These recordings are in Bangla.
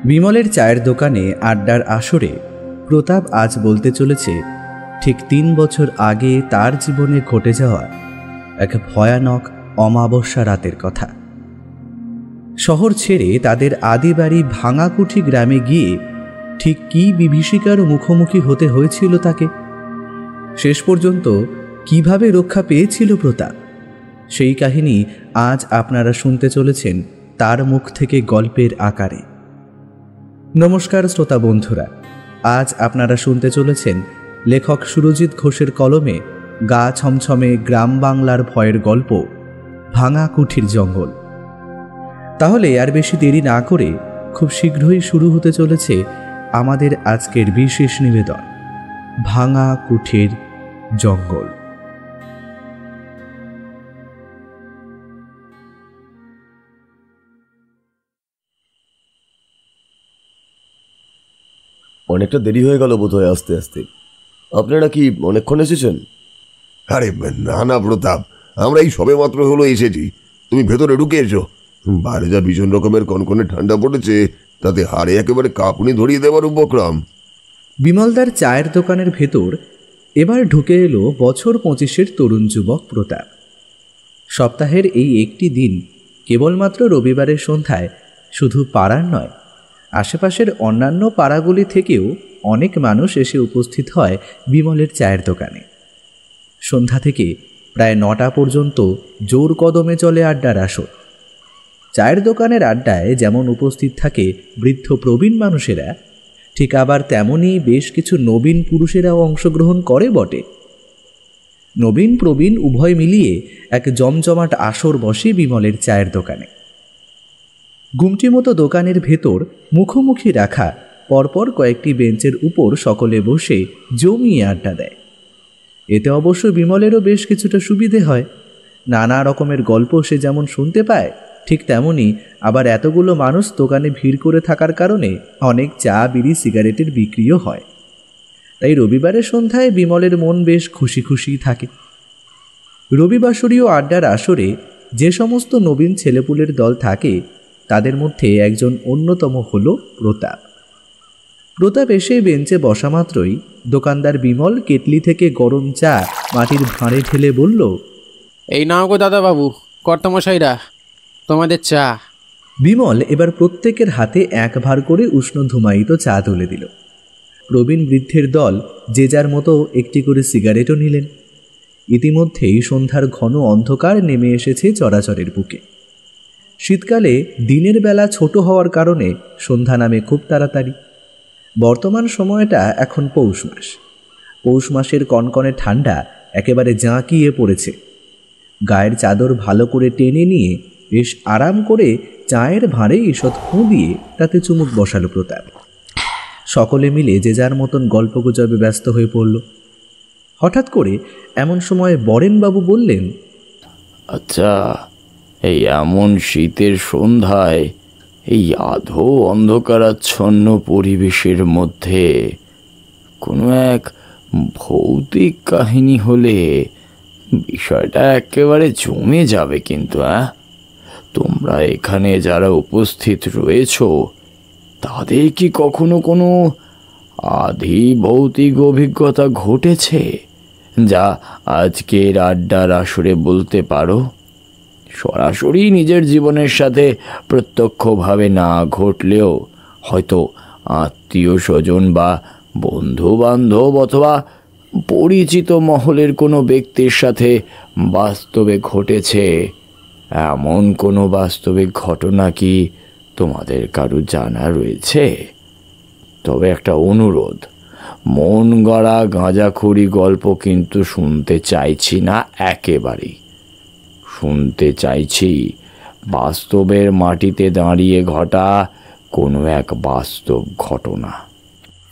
বিমলের চায়ের দোকানে আড্ডার আসরে প্রতাপ আজ বলতে চলেছে ঠিক 3 বছর আগে তার জীবনে ঘটে যাওয়া এক ভয়ানক অমাবস্যা রাতের কথা। শহর ছেড়ে তাদের আদি বাড়ি ভাঙাকুঠি গ্রামে গিয়ে ঠিক কী বিভীষিকার মুখোমুখি হতে হয়েছিল তাকে, শেষ পর্যন্ত কিভাবে রক্ষা পেয়েছিল প্রতাপ, সেই কাহিনী আজ আপনারা শুনতে চলেছেন তার মুখ থেকে গল্পের আকারে। নমস্কার শ্রোতা বন্ধুরা, আজ আপনারা শুনতে চলেছেন লেখক সুরজিৎ ঘোষের কলমে গা ছমছমে গ্রাম বাংলার ভয়ের গল্প ভাঙাকুঠির জঙ্গল। তাহলে আর বেশি দেরি না করে খুব শীঘ্রই শুরু হতে চলেছে আমাদের আজকের বিশেষ নিবেদন ভাঙাকুঠির জঙ্গল। অনেকটা দেরি হয়ে গেল বোধহয় আসতে আসতে। আপনারা কি অনেকক্ষণ এসেছেন? আরে না না প্রতাপ, আমরা এই সবে মাত্র হলো এসেছি। তুমি ভেতরে ঢুকে এসো। বাইরে যা ভীষণ রকমের কনকনে ঠান্ডা পড়েছে, তাতে হাড়ে একেবারে কাঁপুনি ধরিয়ে দেওয়ার উপক্রম। বিমলদার চায়ের দোকানের ভেতর এবার ঢুকে এলো বছর 25-এর তরুণ যুবক প্রতাপ। সপ্তাহের এই একটি দিন, কেবলমাত্র রবিবারের সন্ধ্যায় শুধু পাড়ার নয়, আশেপাশের অন্যান্য পাড়াগুলি থেকেও অনেক মানুষ এসে উপস্থিত হয় বিমলের চায়ের দোকানে। সন্ধ্যা থেকে প্রায় 9টা পর্যন্ত জোর কদমে চলে আড্ডার আসর। চায়ের দোকানের আড্ডায় যেমন উপস্থিত থাকে বৃদ্ধ প্রবীণ মানুষেরা, ঠিক আবার তেমনই বেশ কিছু নবীন পুরুষেরাও অংশগ্রহণ করে বটে। নবীন প্রবীণ উভয় মিলিয়ে এক জমজমাট আসর বসে বিমলের চায়ের দোকানে। গুমটি মতো দোকানের ভেতর মুখোমুখি রাখা পরপর কয়েকটি বেঞ্চের উপর সকলে বসে জমিয়ে আড্ডা দেয়। এতে অবশ্য বিমলেরও বেশ কিছুটা সুবিধে হয়। নানা রকমের গল্প সে যেমন শুনতে পায়, ঠিক তেমনি আবার এতগুলো মানুষ দোকানে ভিড় করে থাকার কারণে অনেক চা, বিড়ি, সিগারেটের বিক্রিও হয়। তাই রবিবারের সন্ধ্যায় বিমলের মন বেশ খুশি খুশি থাকে। রবিবাসরীয় আড্ডার আসরে যে সমস্ত নবীন ছেলেপুলের দল থাকে, তাদের মধ্যে একজন অন্যতম হল প্রতাপ। প্রতাপ এসে বেঞ্চে বসা মাত্রই দোকানদার বিমল কেটলি থেকে গরম চা মাটির ভাঁড়ে ঢেলে বলল, এই নাও গো দাদাবাবু, কর্তামশাইরা, তোমাদের চা। বিমল এবার প্রত্যেকের হাতে এক ভার করে উষ্ণ ধুমায়িত চা তুলে দিল। প্রবীণ বৃদ্ধের দল যে যার মতো একটি করে সিগারেটও নিলেন। ইতিমধ্যেই সন্ধ্যার ঘন অন্ধকার নেমে এসেছে চরাচরের বুকে। শীতকালে দিনের বেলা ছোট হওয়ার কারণে সন্ধ্যা নামে খুব তাড়াতাড়ি। বর্তমান সময়টা এখন পৌষ মাস। পৌষ মাসের কনকনে ঠান্ডা একেবারে জাঁকিয়ে পড়েছে। গায়ের চাদর ভালো করে টেনে নিয়ে বেশ আরাম করে চায়ের ভাঁড়ে ঈষৎ ফুঁ দিয়ে তাতে চুমুক বসালো প্রতাপ। সকলে মিলে যে যার মতন গল্পগুজবে ব্যস্ত হয়ে পড়ল। হঠাৎ করে এমন সময় বরেনবাবু বললেন, আচ্ছা, এই এমন শীতের সন্ধ্যায় এই আধো অন্ধকারাচ্ছন্ন পরিবেশের মধ্যে কোনো এক ভৌতিক কাহিনী হলে বিষয়টা একেবারে জমে যাবে। কিন্তু তোমরা এখানে যারা উপস্থিত রয়েছ, তাদের কি কখনো কোনো আধি ভৌতিক অভিজ্ঞতা ঘটেছে যা আজকের আড্ডার আসরে বলতে পারো? সরাসরি নিজের জীবনের সাথে প্রত্যক্ষভাবে না ঘটলেও হয়তো আত্মীয় স্বজন বা বন্ধু বান্ধব অথবা পরিচিত মহলের কোনো ব্যক্তির সাথে বাস্তবে ঘটেছে এমন কোনো বাস্তবিক ঘটনা কি তোমাদের কারো জানা রয়েছে? তবে একটা অনুরোধ, মন গড়া গাঁজাখুরি গল্প কিন্তু শুনতে চাইছি না একেবারেই। শুনতে চাইছি বাস্তবের মাটিতে দাঁড়িয়ে ঘটা কোনো এক বাস্তব ঘটনা।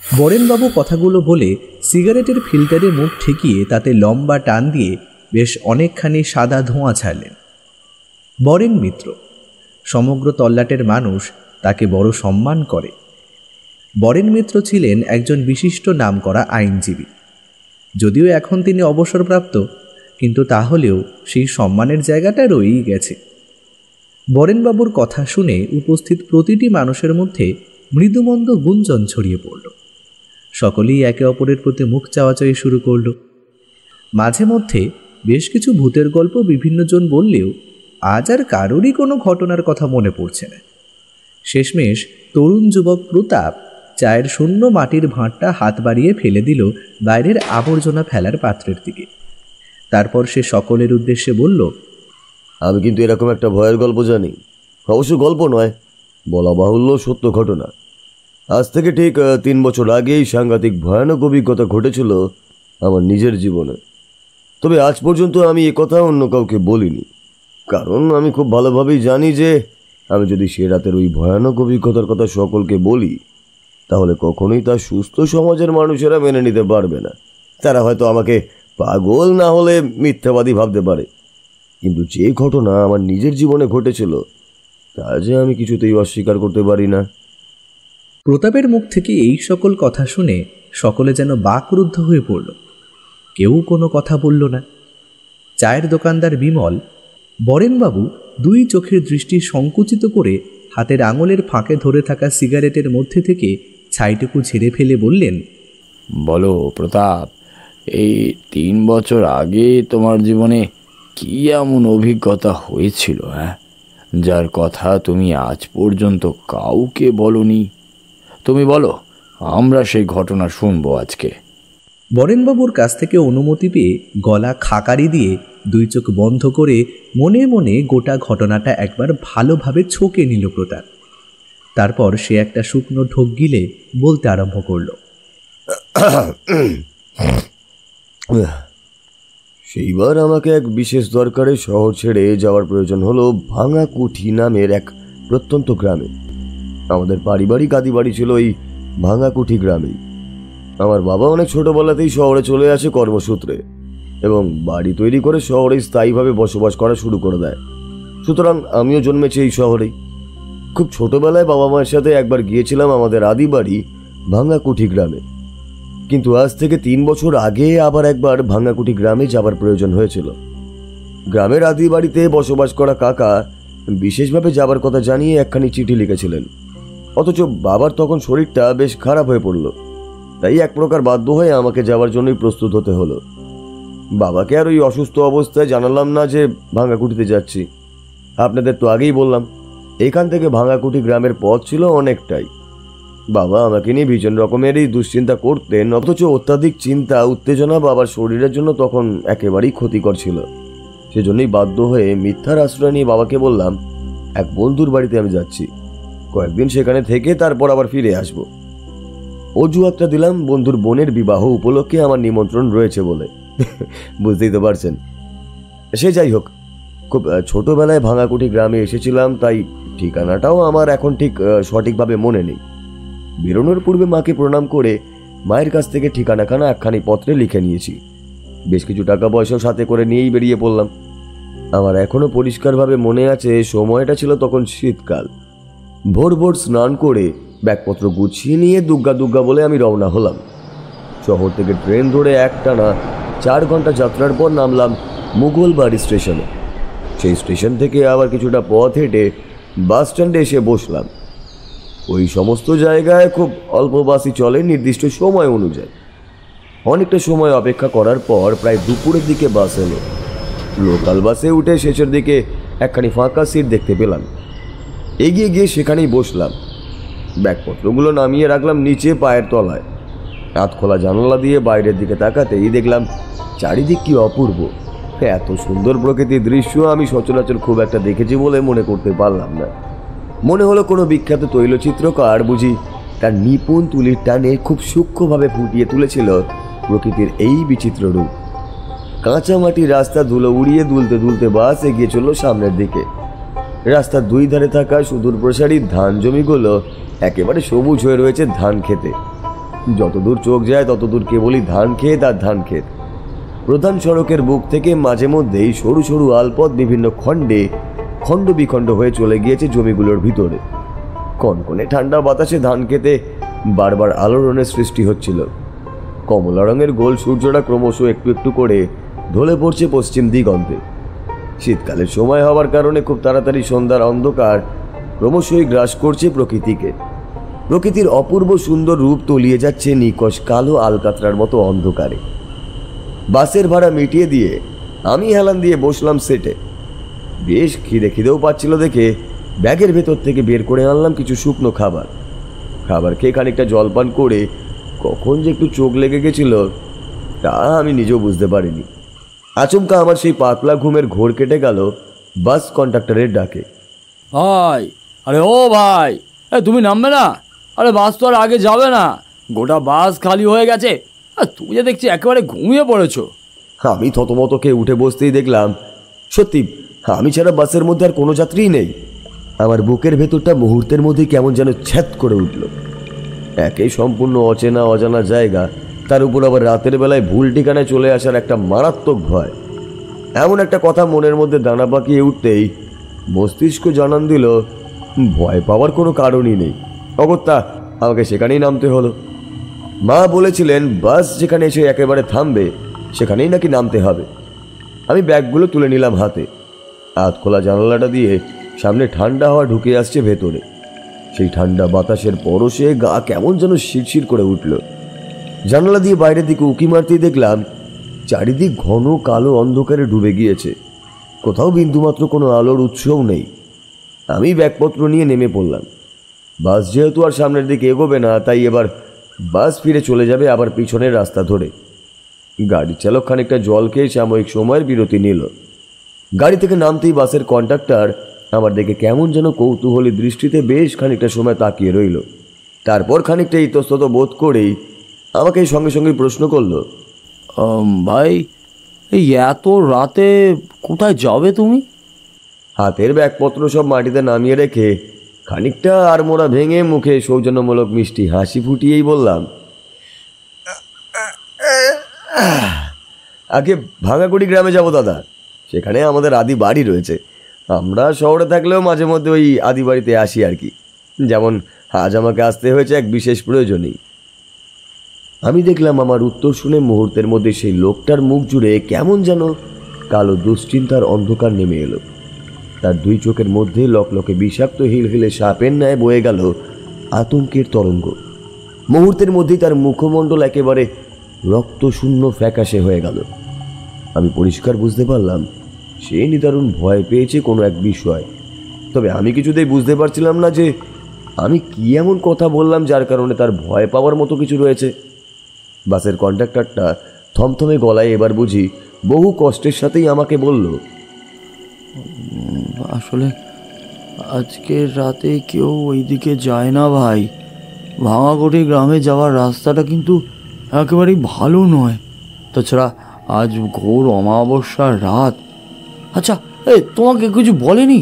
বরেনবাবু কথাগুলো বলে সিগারেটের ফিল্টারে মুখ ঠেকিয়ে তাতে লম্বা টান দিয়ে বেশ অনেকখানি সাদা ধোঁয়া ছাড়লেন। বরেন মিত্র, সমগ্র তল্লাটের মানুষ তাকে বড় সম্মান করে। বরেন মিত্র ছিলেন একজন বিশিষ্ট নামকরা আইনজীবী। যদিও এখন তিনি অবসরপ্রাপ্ত, কিন্তু তাহলেও সেই সম্মানের জায়গাটা রয়েই গেছে। বরেনবাবুর কথা শুনে উপস্থিত প্রতিটি মানুষের মধ্যে মৃদুমন্দ গুঞ্জন ছড়িয়ে পড়ল। সকলেই একে অপরের প্রতি মুখ চাওয়াচাই শুরু করল। মাঝে মধ্যে বেশ কিছু ভূতের গল্প বিভিন্নজন বললেও আজ আর কারোরই কোনো ঘটনার কথা মনে পড়ছে না। শেষমেশ তরুণ যুবক প্রতাপ চায়ের শূন্য মাটির ভাঁড়টা হাত বাড়িয়ে ফেলে দিল বাইরের আবর্জনা ফেলার পাত্রের দিকে। তারপর সে সকলের উদ্দেশ্যে বলল, আমি কিন্তু এরকম একটা ভয়ের গল্প জানি। অবশ্য গল্প নয়, বলা বাহুল্য সত্য ঘটনা। আজ থেকে ঠিক 3 বছর আগেই সাংঘাতিক ভয়ানক অভিজ্ঞতা ঘটেছিল আমার নিজের জীবনে। তবে আজ পর্যন্ত আমি কথা অন্য কাউকে বলিনি, কারণ আমি খুব ভালোভাবেই জানি যে আমি যদি সে রাতের ওই ভয়ানক অভিজ্ঞতার কথা সকলকে বলি তাহলে কখনোই তা সুস্থ সমাজের মানুষেরা মেনে নিতে পারবে না। তারা হয়তো আমাকে পাগল না হলে মিথ্যাবাদী ভাবতে পারে, কিন্তু যে ঘটনা আমার নিজের জীবনে ঘটেছিল তা যে আমি কিছুতেই অস্বীকার করতে পারি না। প্রতাপের মুখ থেকে এই সকল কথা শুনে সকলে যেন বাকরুদ্ধ হয়ে পড়ল। কেউ কোনো কথা বলল না। চায়ের দোকানদার বিমল, বরেনবাবু 2 চোখের দৃষ্টি সংকুচিত করে হাতের আঙুলের ফাঁকে ধরে থাকা সিগারেটের মধ্যে থেকে ছাইটুকু ঝেড়ে ফেলে বললেন, বলো প্রতাপ, এই 3 বছর আগে তোমার জীবনে কি এমন অভিজ্ঞতা হয়েছিল যার কথা তুমি আজ পর্যন্ত কাউকে বলনি? তুমি বলো, আমরা সেই ঘটনা শুনবো আজকে। বরেনবাবুর কাছ থেকে অনুমতি পেয়ে গলা খাকারি দিয়ে 2 চোখ বন্ধ করে মনে মনে গোটা ঘটনাটা একবার ভালোভাবে ছকে নিল প্রতাপ। তারপর সে একটা শুকনো ঢোক গিলে বলতে আরম্ভ করল, সেইবার আমাকে এক বিশেষ দরকারে শহর ছেড়ে যাওয়ার প্রয়োজন হলো ভাঙাকুঠি নামের এক প্রত্যন্ত গ্রামে। আমাদের পারিবারিক আদিবাড়ি ছিল এই ভাঙাকুঠি গ্রামেই। আমার বাবা অনেক ছোটবেলাতেই শহরে চলে আসে কর্মসূত্রে এবং বাড়ি তৈরি করে শহরে স্থায়ীভাবে বসবাস করা শুরু করে দেয়। সুতরাং আমিও জন্মেছি এই শহরেই। খুব ছোটবেলায় বাবা মায়ের সাথে একবার গিয়েছিলাম আমাদের আদিবাড়ি ভাঙাকুঠি গ্রামে, কিন্তু আজ থেকে 3 বছর আগে আবার একবার ভাঙাকুঠি গ্রামে যাবার প্রয়োজন হয়েছিল। গ্রামের আদিবাড়িতে বসবাস করা কাকা বিশেষভাবে যাবার কথা জানিয়ে একখানি চিঠি লিখেছিলেন। অথচ বাবার তখন শরীরটা বেশ খারাপ হয়ে পড়ল, তাই এক প্রকার বাধ্য হয়ে আমাকে যাওয়ার জন্যই প্রস্তুত হতে হলো। বাবাকে আর ওই অসুস্থ অবস্থায় জানালাম না যে ভাঙাকুঠিতে যাচ্ছি। আপনাদের তো আগেই বললাম, এখান থেকে ভাঙাকুঠি গ্রামের পথ ছিল অনেকটাই। বাবা আমাকে নিয়ে ভীষণ রকমেরই দুশ্চিন্তা করতেন, অথচ অত্যাধিক চিন্তা উত্তেজনা বাবার শরীরের জন্য তখন একেবারেই ক্ষতিকর ছিল। সেজন্যই বাধ্য হয়ে মিথ্যার আশ্রয় নিয়ে বাবাকে বললাম এক বন্ধুর বাড়িতে আমি যাচ্ছি, কয়েকদিন সেখানে থেকে তারপর আবার ফিরে আসব। অজুহাতটা দিলাম বন্ধুর বোনের বিবাহ উপলক্ষে আমার নিমন্ত্রণ রয়েছে বলে। বুঝতেই তো পারছেন। সে যাই হোক, খুব ছোটবেলায় ভাঙাকুঠি গ্রামে এসেছিলাম, তাই ঠিকানাটাও আমার এখন ঠিক সঠিকভাবে মনে নেই। বেরোনোর পূর্বে মাকে প্রণাম করে মায়ের কাছ থেকে ঠিকানাখানা একখানি পত্রে লিখে নিয়েছি। বেশ কিছু টাকা পয়সাও সাথে করে নিয়েই বেরিয়ে পড়লাম। আমার এখনো পরিষ্কারভাবে মনে আছে, সময়টা ছিল তখন শীতকাল। ভোর ভোর স্নান করে ব্যাগপত্র গুছিয়ে নিয়ে দুগ্গা দুগ্গা বলে আমি রওনা হলাম। শহর থেকে ট্রেন ধরে একটানা 4 ঘন্টা যাত্রার পর নামলাম মুঘলবাড়ি স্টেশনে। সেই স্টেশন থেকে আবার কিছুটা পথ হেঁটে বাস স্ট্যান্ডে এসে বসলাম। ওই সমস্ত জায়গায় খুব অল্প বাসই চলে নির্দিষ্ট সময় অনুযায়ী। অনেকটা সময় অপেক্ষা করার পর প্রায় দুপুরের দিকে বাস এলো। লোকাল বাসে উঠে শেষের দিকে একখানি ফাঁকা সিট দেখতে পেলাম। এগিয়ে গিয়ে সেখানেই বসলাম। ব্যাগপত্রগুলো নামিয়ে রাখলাম নিচে পায়ের তলায়। হাত খোলা জানালা দিয়ে বাইরের দিকে তাকাতেই দেখলাম চারিদিক কি অপূর্ব। এত সুন্দর প্রকৃতির দৃশ্য আমি সচরাচর খুব একটা দেখেছি বলে মনে করতে পারলাম না। মনে হলো কোনো বিখ্যাত তৈলচিত্রকার বুঝি তার নিপুণ তুলির টানে খুব সূক্ষ্মভাবে ফুটিয়ে তুলেছিল প্রকৃতির এই বিচিত্র রূপ। কাঁচা মাটির রাস্তা ধুলো উড়িয়ে দুলতে দুলতে বাস এগিয়ে চলল সামনের দিকে। রাস্তার 2 ধারে থাকা সুদূর প্রসারী ধান জমিগুলো একেবারে সবুজ হয়ে রয়েছে ধান খেতে। যতদূর চোখ যায় ততদূর কেবলই ধান ক্ষেত আর ধান ক্ষেত। প্রধান সড়কের বুক থেকে মাঝে মধ্যেই সরু সরু আলপথ বিভিন্ন খণ্ডে খণ্ড বিখণ্ড হয়ে চলে গিয়েছে জমিগুলোর ভিতরে। কনকনে ঠান্ডা বাতাসে ধান খেতে বারবার আলোড়নের সৃষ্টি হচ্ছিল। কমলা রঙের গোল সূর্যটা ক্রমশ একটু একটু করে ঢলে পড়ছে পশ্চিম দিগন্তে। শীতকালের সময় হওয়ার কারণে খুব তাড়াতাড়ি সন্ধ্যার অন্ধকার ক্রমশই গ্রাস করছে প্রকৃতিকে। প্রকৃতির অপূর্ব সুন্দর রূপ তলিয়ে যাচ্ছে নিকষ কালো আলকাতরার মতো অন্ধকারে। বাসের ভাড়া মিটিয়ে দিয়ে আমি হেলান দিয়ে বসলাম সেটে। বেশ খিদেও পাচ্ছিল দেখে ব্যাগের ভেতর থেকে বের করে আনলাম কিছু শুকনো খাবার। খাবার খেয়ে খানিকটা জলপান করে কখন যে একটু চোখ লেগে গেছিল তা আমি নিজেও বুঝতে পারিনি। আচমকা আমার সেই পাতলা ঘুমের ঘোর কেটে গেল বাস কন্ডাক্টরের ডাকে। ভাই, আরে ও ভাই, তুমি নামবে না? আরে বাস তো আর আগে যাবে না, গোটা বাস খালি হয়ে গেছে। আর তুমি যে দেখছি একেবারে ঘুমিয়ে পড়েছো। আমি থতমত খেয়ে উঠে বসতেই দেখলাম সত্যি আমি ছাড়া বাসের মধ্যে আর কোনো যাত্রীই নেই। আমার বুকের ভেতরটা মুহূর্তের মধ্যেই কেমন যেন ছ্যাদ করে উঠল। একেই সম্পূর্ণ অচেনা অজানা জায়গা, তার উপর আবার রাতের বেলায় ভুল ঠিকানায় চলে আসার একটা মারাত্মক ভয়। এমন একটা কথা মনের মধ্যে দানা পাকিয়ে উঠতেই মস্তিষ্ক জানান দিল ভয় পাওয়ার কোনো কারণই নেই। অগত্যা আমাকে সেখানেই নামতে হলো। মা বলেছিলেন বাস যেখানে এসে একেবারে থামবে সেখানেই নাকি নামতে হবে। আমি ব্যাগগুলো তুলে নিলাম হাতে। হাত খোলা জানালাটা দিয়ে সামনে ঠান্ডা হাওয়া ঢুকে আসছে ভেতরে। সেই ঠান্ডা বাতাসের পরশে গা কেমন যেন শিরশির করে উঠল। জানালা দিয়ে বাইরের দিকে উঁকি মারতেই দেখলাম চারিদিক ঘন কালো অন্ধকারে ডুবে গিয়েছে। কোথাও বিন্দুমাত্র কোনো আলোর উৎসও নেই। আমি ব্যাগপত্র নিয়ে নেমে পড়লাম। বাস যেহেতু আর সামনের দিকে এগোবে না, তাই এবার বাস ফিরে চলে যাবে আবার পিছনের রাস্তা ধরে। গাড়ি চালক খানিকটা জল খেয়ে সাময়িক সময়ের বিরতি নিল। গাড়ি থেকে নামতেই বাসের কন্ডাক্টর আমার দিকে কেমন যেন কৌতূহলী দৃষ্টিতে বেশ খানিকটা সময় তাকিয়ে রইল। তারপর খানিকটা ইতস্তত বোধ করেই আমাকে সঙ্গে সঙ্গে প্রশ্ন করলো, ভাই, এই এত রাতে কোথায় যাবে তুমি? হাতের ব্যাগপত্র সব মাটিতে নামিয়ে রেখে খানিকটা আড়মোড়া ভেঙে মুখে সৌজন্যমূলক মিষ্টি হাসি ফুটিয়েই বললাম, আগে ভাঙাকুড়ি গ্রামে যাব দাদা। সেখানে আমাদের আদি বাড়ি রয়েছে। আমরা শহরে থাকলেও মাঝে মধ্যে ওই আদি বাড়িতে আসি আর কি। যেমন আজ আমাকে আসতে হয়েছে এক বিশেষ প্রয়োজনেই। আমি দেখলাম আমার উত্তর শুনে মুহূর্তের মধ্যে সেই লোকটার মুখ জুড়ে কেমন যেন কালো দুশ্চিন্তার অন্ধকার নেমে এলো। তার দুই চোখের মধ্যে লকলকে বিষাক্ত হিলহিলে সাপের ন্যায় বয়ে গেল আতঙ্কের তরঙ্গ। মুহূর্তের মধ্যেই তার মুখমণ্ডল একেবারে রক্তশূন্য ফ্যাকাশে হয়ে গেল। আমি পরিষ্কার বুঝতে পারলাম সে নিদারুণ ভয় পেয়েছে কোনো এক বিষয়। তবে আমি কিছুতেই বুঝতে পারছিলাম না যে আমি কি এমন কথা বললাম যার কারণে তার ভয় পাওয়ার মতো কিছু রয়েছে। বাসের কন্ডাক্টরটা থমথমে গলায় এবার বুঝি বহু কষ্টের সাথেই আমাকে বলল, আসলে আজকের রাতে কেউ ওইদিকে যায় না ভাই। ভাঙাকুড়ি গ্রামে যাওয়ার রাস্তাটা কিন্তু একেবারেই ভালো নয়। তাছাড়া আজ ঘোর অমাবস্যার রাত। আচ্ছা, তোমাকে কিছু বলেনি?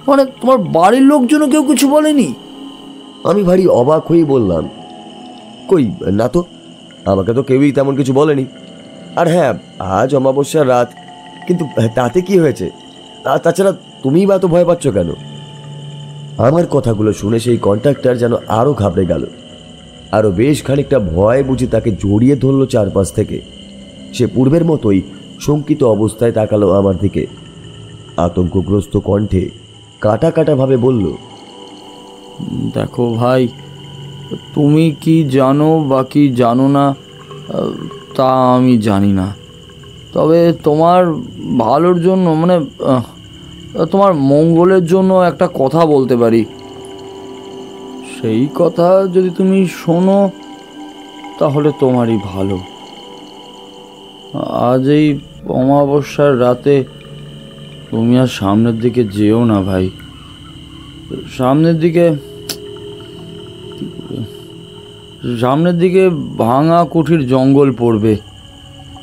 মানে তোমার বাড়ির লোকজনও কেউ কিছু বলেনি? আমি ভারী অবাক হয়েই বললাম, কই না তো, আমাকে তো কেউই তেমন কিছু বলেনি। আর হ্যাঁ, আজ অমাবস্যার রাত, কিন্তু তাতে কি হয়েছে? আর তাছাড়া তুমিই বা তো ভয় পাচ্ছ কেন? আমার কথাগুলো শুনে সেই কন্ট্রাক্টর যেন আরও ঘাবড়ে গেল। আরও বেশ খানিকটা ভয় বুঝি তাকে জড়িয়ে ধরল চারপাশ থেকে। সে পূর্বের মতোই শঙ্কিত অবস্থায় তাকালো আমার দিকে। আতঙ্কগ্রস্ত কণ্ঠে কাটা কাটাভাবে বলল, দেখো ভাই, তুমি কি জানো বা কি জানো না তা আমি জানি না। তবে তোমার ভালোর জন্য, মানে তোমার মঙ্গলের জন্য একটা কথা বলতে পারি। সেই কথা যদি তুমি শোনো তাহলে তোমারই ভালো। আজ এই অমাবস্যার রাতে তুমি আর সামনের দিকে যেও না ভাই। সামনের দিকে ভাঙা কুঠির জঙ্গল পড়বে।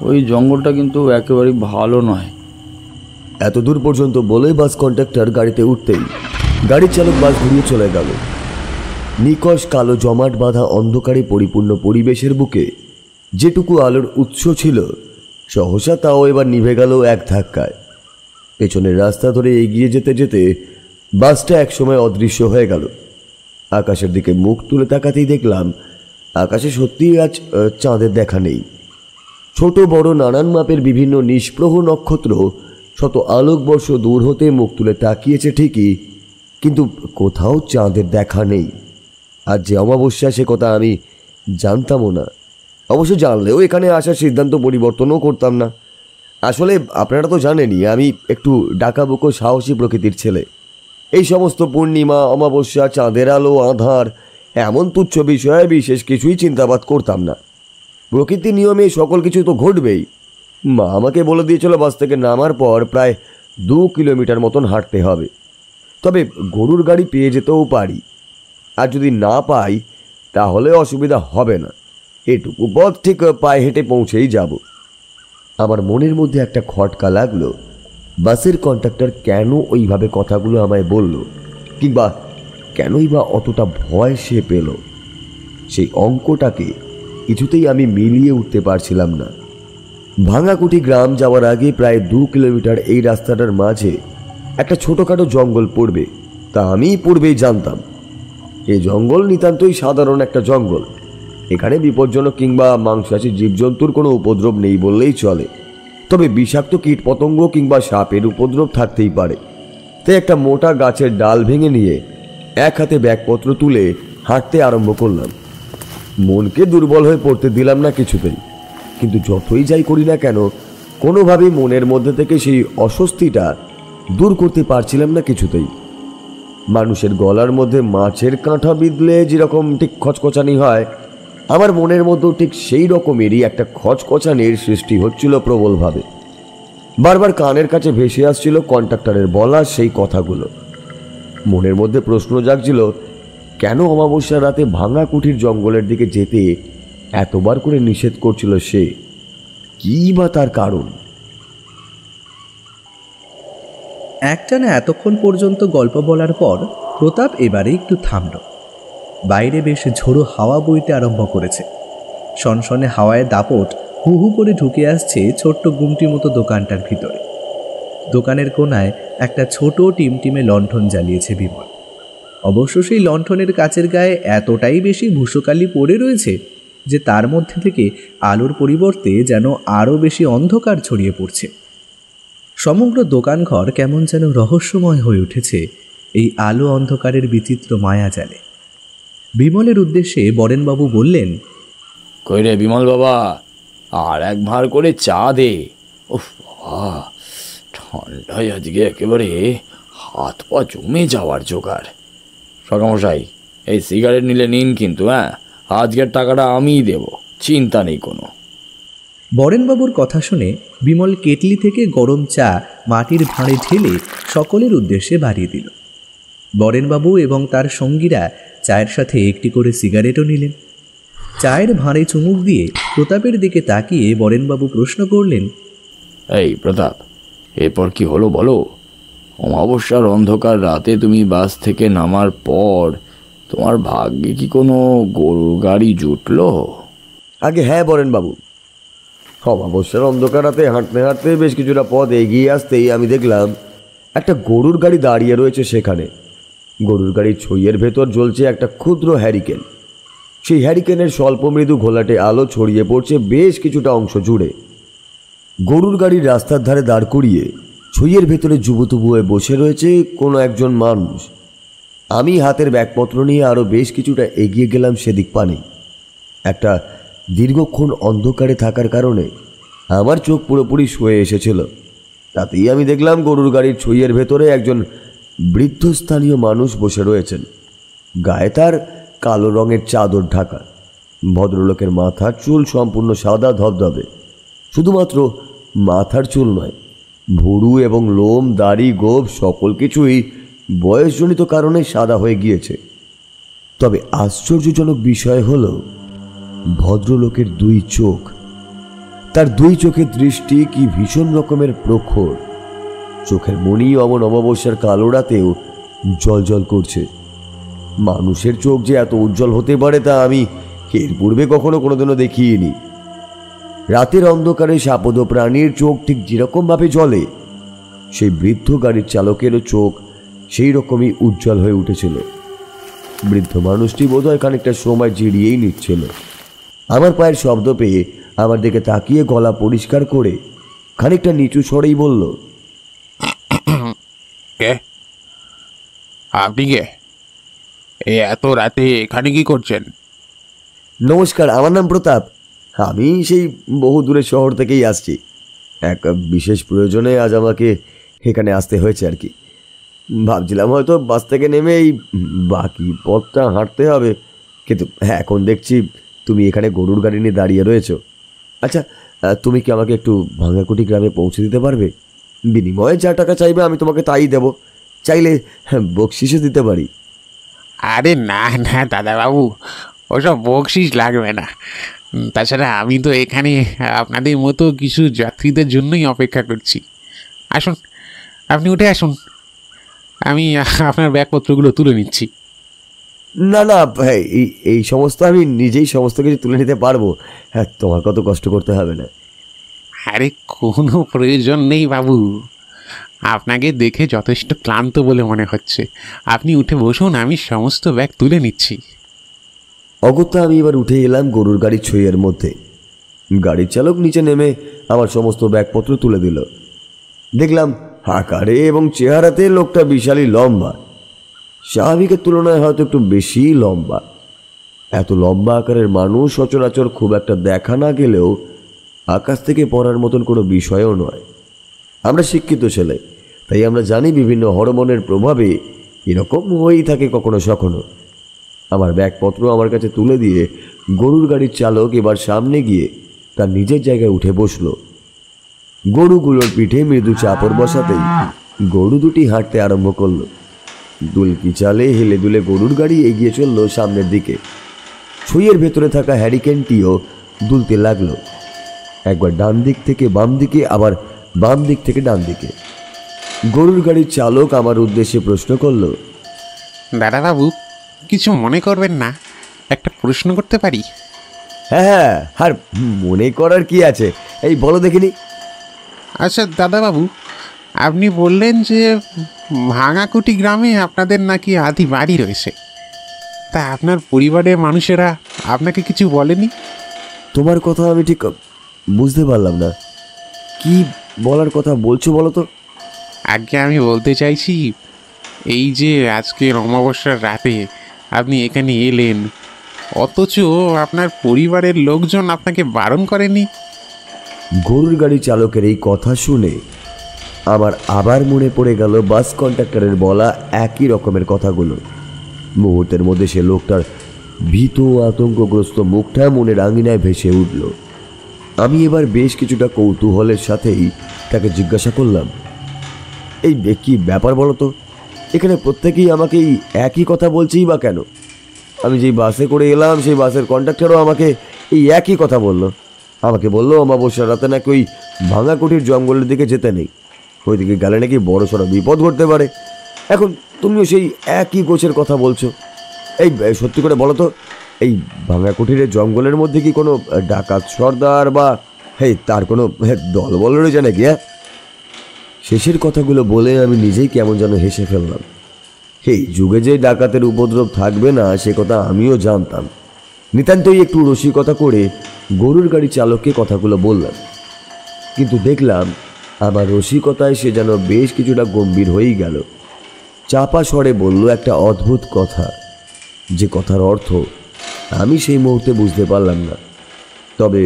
ওই জঙ্গলটা কিন্তু একেবারেই ভালো নয়। এত দূর পর্যন্ত বলে বাস কন্ডাক্টর গাড়িতে উঠতেই গাড়ির চালক বাস ঘুরিয়ে চলে গেল। নিকষ কালো জমাট বাঁধা অন্ধকারে পরিপূর্ণ পরিবেশের বুকে যেটুকু আলোর উৎস ছিল সহসা তাও এবার নিভে গেল এক ধাক্কায়। পেছনের রাস্তা ধরে এগিয়ে যেতে যেতে বাসটা একসময় অদৃশ্য হয়ে গেল। আকাশের দিকে মুখ তুলে তাকাতেই দেখলাম আকাশে সত্যিই আজ চাঁদের দেখা নেই। ছোট বড় নানান মাপের বিভিন্ন নিষ্প্রভ নক্ষত্র শত আলোকবর্ষ দূর হতে মুখ তুলে তাকিয়েছে ঠিকই, কিন্তু কোথাও চাঁদের দেখা নেই। আর যে অমাবস্যা সে কথা আমি জানতামও না। অবশ্য জানলেও এখানে আসার সিদ্ধান্ত পরিবর্তনও করতাম না। আসলে আপনারা তো জানেনই আমি একটু ডাকাবুকো সাহসী প্রকৃতির ছেলে। এই সমস্ত পূর্ণিমা, অমাবস্যা, চাঁদের আলো, আঁধার এমন তুচ্ছ বিষয়ে বিশেষ কিছুই চিন্তাবাদ করতাম না। প্রকৃতির নিয়মে সকল কিছু তো ঘটবেই। মা আমাকে বলে দিয়েছিল বাস থেকে নামার পর প্রায় 2 কিলোমিটার মতন হাঁটতে হবে। তবে গরুর গাড়ি পেয়ে যেতেও পারি, আর যদি না পাই তাহলে অসুবিধা হবে না। এটুকু পথ ঠিক পায়ে হেঁটে পৌঁছেই যাব। আমার মনের মধ্যে একটা খটকা লাগলো, বাসের কন্ডাক্টর কেন ওইভাবে কথাগুলো আমায় বলল, কিংবা কেনই বা অতটা ভয় সে পেল। সেই অঙ্কটাকে কিছুতেই আমি মিলিয়ে উঠতে পারছিলাম না। ভাঙাকুঠি গ্রাম যাওয়ার আগে প্রায় 2 কিলোমিটার এই রাস্তাটার মাঝে একটা ছোটোখাটো জঙ্গল পড়বে, তা আমি পূর্বেই জানতাম। এই জঙ্গল নিতান্তই সাধারণ একটা জঙ্গল। এখানে বিপজ্জনক কিংবা মাংসাশী জীবজন্তুর কোনো উপদ্রব নেই বললেই চলে। তবে বিষাক্ত কীটপতঙ্গ কিংবা সাপের উপদ্রব থাকতেই পারে। তাই একটা মোটা গাছের ডাল ভেঙে নিয়ে এক হাতে ব্যাগপত্র তুলে হাঁটতে আরম্ভ করলাম। মনকে দুর্বল হয়ে পড়তে দিলাম না কিছুতেই, কিন্তু যতই যাই করি না কেন কোনোভাবেই মনের মধ্যে থেকে সেই অস্বস্তিটা দূর করতে পারছিলাম না কিছুতেই। মানুষের গলার মধ্যে মাছের কাঁটা বিঁধলে যেরকম ঠিক খচখচানি হয়, আমার মনের মধ্যেও ঠিক সেই রকমেরই একটা খচখচানির সৃষ্টি হচ্ছিল প্রবলভাবে। বারবার কানের কাছে ভেসে আসছিল কন্ডাক্টরের বলা সেই কথাগুলো। মনের মধ্যে প্রশ্ন জাগছিল, কেন অমাবস্যার রাতে ভাঙা কুঠির জঙ্গলের দিকে যেতে এতবার করে নিষেধ করছিল সে? কী বা তার কারণ? একটানা এতক্ষণ পর্যন্ত গল্প বলার পর প্রতাপ এবারে একটু থামল। বাইরে বেশ ঝোড়ো হাওয়া বইতে আরম্ভ করেছে। সনসনে হাওয়ায় দাপট হু হু করে ঢুকে আসছে ছোট্ট গুমটি মতো দোকানটার ভিতরে। দোকানের কোনায় একটা ছোট টিমটিমে লণ্ঠন জ্বালিয়েছে বিমল। অবশ্য সেই লণ্ঠনের কাচের গায়ে এতটাই বেশি ভূষকালি পড়ে রয়েছে যে তার মধ্যে থেকে আলোর পরিবর্তে যেন আরও বেশি অন্ধকার ছড়িয়ে পড়ছে। সমগ্র দোকানঘর কেমন যেন রহস্যময় হয়ে উঠেছে এই আলো অন্ধকারের বিচিত্র মায়াজালে। বিমলের উদ্দেশ্যে বরেনবাবু বললেন, কই রে বিমল বাবা, আর এক ভাঁড় করে চা দে। উফ বাবা, ঠান্ডায় আজকে একেবারে হাত পা জমে যাওয়ার জোগাড়। সকামশাই, এই সিগারেট নিলে নিন কিন্তু, হ্যাঁ, আজকের টাকাটা আমিই দেব, চিন্তা নেই কোনো। বরেনবাবুর কথা শুনে বিমল কেটলি থেকে গরম চা মাটির ভাঁড়ে ঢেলে সকলের উদ্দেশ্যে বাড়িয়ে দিল। বরেনবাবু এবং তার সঙ্গীরা চায়ের সাথে একটি করে সিগারেটও নিলেন। চায়ের ভাঁড়ে চুমুক দিয়ে প্রতাপের দিকে তাকিয়ে বরেনবাবু প্রশ্ন করলেন, এই প্রতাপ, এরপর কি হলো বলো? অমাবস্যার অন্ধকার রাতে তুমি বাস থেকে নামার পর তোমার ভাগ্যে কি কোনো গরুর গাড়ি জুটলো? আগে হ্যাঁ বরেনবাবু, অমাবস্যার অন্ধকার রাতে হাঁটতে হাঁটতে বেশ কিছুটা পথ এগিয়ে আসতেই আমি দেখলাম একটা গরুর গাড়ি দাঁড়িয়ে রয়েছে সেখানে। গরুর গাড়ির ছইয়ের ভেতর জ্বলছে একটা ক্ষুদ্র হ্যারিকেন। সেই হ্যারিকেনের স্বল্প মৃদু ঘোলাটে আলো ছড়িয়ে পড়ছে বেশ কিছুটা অংশ জুড়ে। গরুর গাড়ির রাস্তার ধারে দাঁড় করিয়ে ছইয়ের ভেতরে যুবতবু হয়ে বসে রয়েছে কোনো একজন মানুষ। আমি হাতের ব্যাগপত্র নিয়ে আরও বেশ কিছুটা এগিয়ে গেলাম সেদিক পানে। একটা দীর্ঘক্ষণ অন্ধকারে থাকার কারণে আমার চোখ পুরোপুরি শুয়ে এসেছিল। তাতেই আমি দেখলাম গরুর গাড়ির ছইয়ের ভেতরে একজন বৃদ্ধ স্থানীয় মানুষ বসে রয়েছেন। গায়ে তার কালো রঙের চাদর ঢাকা। ভদ্রলোকের মাথার চুল সম্পূর্ণ সাদা ধবধবে। শুধুমাত্র মাথার চুল নয়, ভুরু এবং লোম, দাড়ি, গোঁফ সকল কিছুই বয়সজনিত কারণে সাদা হয়ে গিয়েছে। তবে আশ্চর্যজনক বিষয় হলো ভদ্রলোকের 2 চোখ। তার 2 চোখের দৃষ্টি কি ভীষণ রকমের প্রখর। চোখের মণি অমন অমাবস্যার কালো রাতেও জ্বলজ্বল করছে। মানুষের চোখ যে এত উজ্জ্বল হতে পারে তা আমি এর পূর্বে কখনো কোনোদিনও দেখিনি। রাতের অন্ধকারে সাপদ প্রাণীর চোখ ঠিক যেরকমভাবে জ্বলে, সেই বৃদ্ধ গাড়ির চালকেরও চোখ সেই রকমই উজ্জ্বল হয়ে উঠেছিল। বৃদ্ধ মানুষটি বোধহয় খানিকটা সময় জিরিয়েই নিচ্ছিল। আমার পায়ের শব্দ পেয়ে আমার দিকে তাকিয়ে গলা পরিষ্কার করে খানিকটা নিচু স্বরেই বলল, কে আপনি? কে? এত রাতে এখানে কি করছেন? নমস্কার, আমার নাম প্রতাপ। আমি সেই বহু দূরের শহর থেকেই আসছি। এক বিশেষ প্রয়োজনে আজ আমাকে এখানে আসতে হয়েছে আর কি। ভাবছিলাম হয়তো বাস থেকে নেমে এই বাকি পথটা হাঁটতে হবে, কিন্তু এখন দেখছি তুমি এখানে গরুর গাড়ি নিয়ে দাঁড়িয়ে রয়েছো। আচ্ছা, তুমি কি আমাকে একটু ভাঙাকুটি গ্রামে পৌঁছে দিতে পারবে? বিনিময়ে যা টাকা চাইবে আমি তোমাকে তাই দেব, চাইলে বকশিসও দিতে পারি। আরে না না দাদাবাবু, ওসব বকশিস লাগবে না। তাছাড়া আমি তো এখানে আপনাদের মতো কিছু যাত্রীদের জন্যই অপেক্ষা করছি। আসুন, আপনি উঠে আসুন, আমি আপনার ব্যাগপত্রগুলো তুলে নিচ্ছি। না না, এই সমস্ত আমি নিজেই সমস্ত কিছু তুলে নিতে পারবো। হ্যাঁ, তোমার কত কষ্ট করতে হবে না। আরে কোনো প্রয়োজন নেই বাবু, আপনাকে দেখে যথেষ্ট ক্লান্ত বলে মনে হচ্ছে। আপনি উঠে বসুন, আমি সমস্ত ব্যাগ তুলে নিচ্ছি। অগত্যা আমি এবার উঠে এলাম গরুর গাড়ির ছইয়ের মধ্যে। গাড়ির চালক নিচে নেমে আমার সমস্ত ব্যাগপত্র তুলে দিল। দেখলাম আকারে এবং চেহারাতে লোকটা বিশালই লম্বা, স্বাভাবিকের তুলনায় হয়তো একটু বেশি লম্বা। এত লম্বা আকারের মানুষ সচরাচর খুব একটা দেখা না গেলেও আকাশ থেকে পড়ার মতন কোনো বিষয়ও নয়। আমরা শিক্ষিত ছেলে, তাই আমরা জানি বিভিন্ন হরমোনের প্রভাবে এরকম হয়েই থাকে কখনো সখনো। আমার ব্যাগপত্র আমার কাছে তুলে দিয়ে গরুর গাড়ির চালক এবার সামনে গিয়ে তার নিজের জায়গায় উঠে বসল। গরুগুলোর পিঠে মৃদু চাপড় বসাতেই গরু দুটি হাঁটতে আরম্ভ করলো। দুলকি চালে হেলে দুলে গরুর গাড়ি এগিয়ে চলল সামনের দিকে। ছুঁয়ের ভেতরে থাকা হ্যারিকেনটিও দুলতে লাগলো, একবার ডান দিক থেকে বাম দিকে, আবার বাম দিক থেকে ডান দিকে। গরুর গাড়ির চালক আমার উদ্দেশ্যে প্রশ্ন করল, দাদাবাবু, কিছু মনে করবেন না, একটা প্রশ্ন করতে পারি? হ্যাঁ হ্যাঁ, আর মনে করার কি আছে, এই বলো দেখিনি। আচ্ছা দাদাবাবু, আপনি বললেন যে ভাঙাকুটি গ্রামে আপনাদের নাকি আদি বাড়ি রয়েছে, তা আপনার পরিবারের মানুষেরা আপনাকে কিছু বলেনি? তোমার কথা আমি ঠিক বুঝতে পারলাম না, কি বলার কথা বলছো বলো তো। আগে আমি বলতে চাইছি, এই যে আজকের অমাবস্যার রাতে আপনি এখানে এলেন, অথচ আপনার পরিবারের লোকজন আপনাকে বারণ করেনি। গরুর গাড়ি চালকের এই কথা শুনে আমার আবার মনে পড়ে গেল বাস কন্ডাক্টরের বলা একই রকমের কথাগুলো। মুহূর্তের মধ্যে সে লোকটার ভীত আতঙ্কগ্রস্ত মুখটা মনের আঙিনায় ভেসে উঠল। আমি এবার বেশ কিছুটা কৌতূহলের সাথেই তাকে জিজ্ঞাসা করলাম, এই কি ব্যাপার বলো তো, এখানে প্রত্যেকেই আমাকে এই একই কথা বলছেই বা কেন? আমি যেই বাসে করে এলাম সেই বাসের কন্ডাক্টরও আমাকে এই একই কথা বলল। আমাকে বললো অমাবস্যার রাতে নাকি ওই ভাঙাকুটির জঙ্গলের দিকে যেতে নেই, ওইদিকে গেলে নাকি বড় সড়ো বিপদ ঘটতে পারে। এখন তুমিও সেই একই গোছের কথা বলছো। এই সত্যি করে বলো তো, এই ভাঙাকুটির জঙ্গলের মধ্যে কি কোনো ডাকাত সর্দার বা তার কোনো দলবল রয়েছে নাকি? শেষের কথাগুলো বলে আমি নিজেই কেমন যেন হেসে ফেললাম। এই যুগে যে ডাকাতের উপদ্রব থাকবে না সে কথা আমিও জানতাম। নিতান্তই একটু রসিকতা করে গরুর গাড়ি চালককে কথাগুলো বললাম, কিন্তু দেখলাম আমার রসিকতায় সে যেন বেশ কিছুটা গম্ভীর হয়েই গেল। চাপা স্বরে বলল একটা অদ্ভুত কথা, যে কথার অর্থ আমি সেই মুহূর্তে বুঝতে পারলাম না, তবে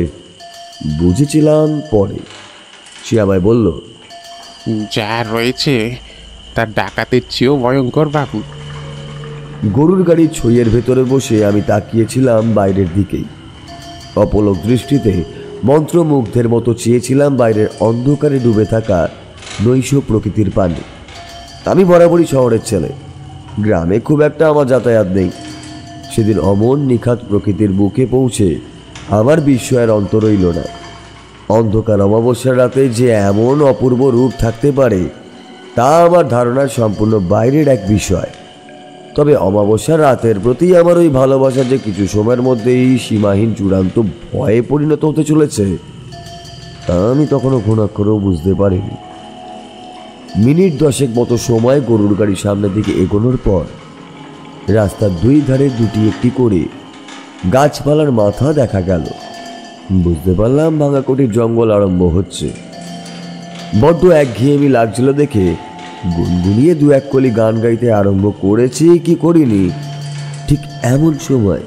বুঝেছিলাম পরে। সে আমায় বলল, যা রয়েছে তার ডাকাতের চেয়েও ভয়ঙ্কর বাবু। গরুর গাড়ির ছইয়ের ভেতরে বসে আমি তাকিয়েছিলাম বাইরের দিকেই। অপলক দৃষ্টিতে মন্ত্রমুগ্ধের মতো চেয়েছিলাম বাইরের অন্ধকারে ডুবে থাকা নৈশ প্রকৃতির পানে। আমি বরাবরই শহরের ছেলে, গ্রামে খুব একটা আমার যাতায়াত নেই। সেদিন অমন নিখাত প্রকৃতির বুকে পৌঁছে আমার বিস্ময়ের অন্ত রইল না। অন্ধকার অমাবস্যার রাতে যে এমন অপূর্ব রূপ থাকতে পারে তা আমার ধারণার সম্পূর্ণ বাইরের এক বিষয়। তবে অমাবস্যার রাতের প্রতি আমার ওই ভালোবাসা যে কিছু সময়ের মধ্যেই সীমাহীন চূড়ান্ত ভয়ে পরিণত হতে চলেছে তা আমি তখনও ঘুণাক্ষরেও বুঝতে পারিনি। মিনিট 10 মতো সময় গরুর গাড়ি সামনের দিকে এগোনোর পর রাস্তার দুই ধারে দুটি একটি করে গাছপালার মাথা দেখা গেল। বুঝতে পারলাম ভাঙাকুটির জঙ্গল আরম্ভ হচ্ছে। বড্ড একঘেয়েমি লাগছিল দেখে গুনগুনিয়ে 2-1 কলি গান গাইতে আরম্ভ করেছি কি করিনি ঠিক এমন সময়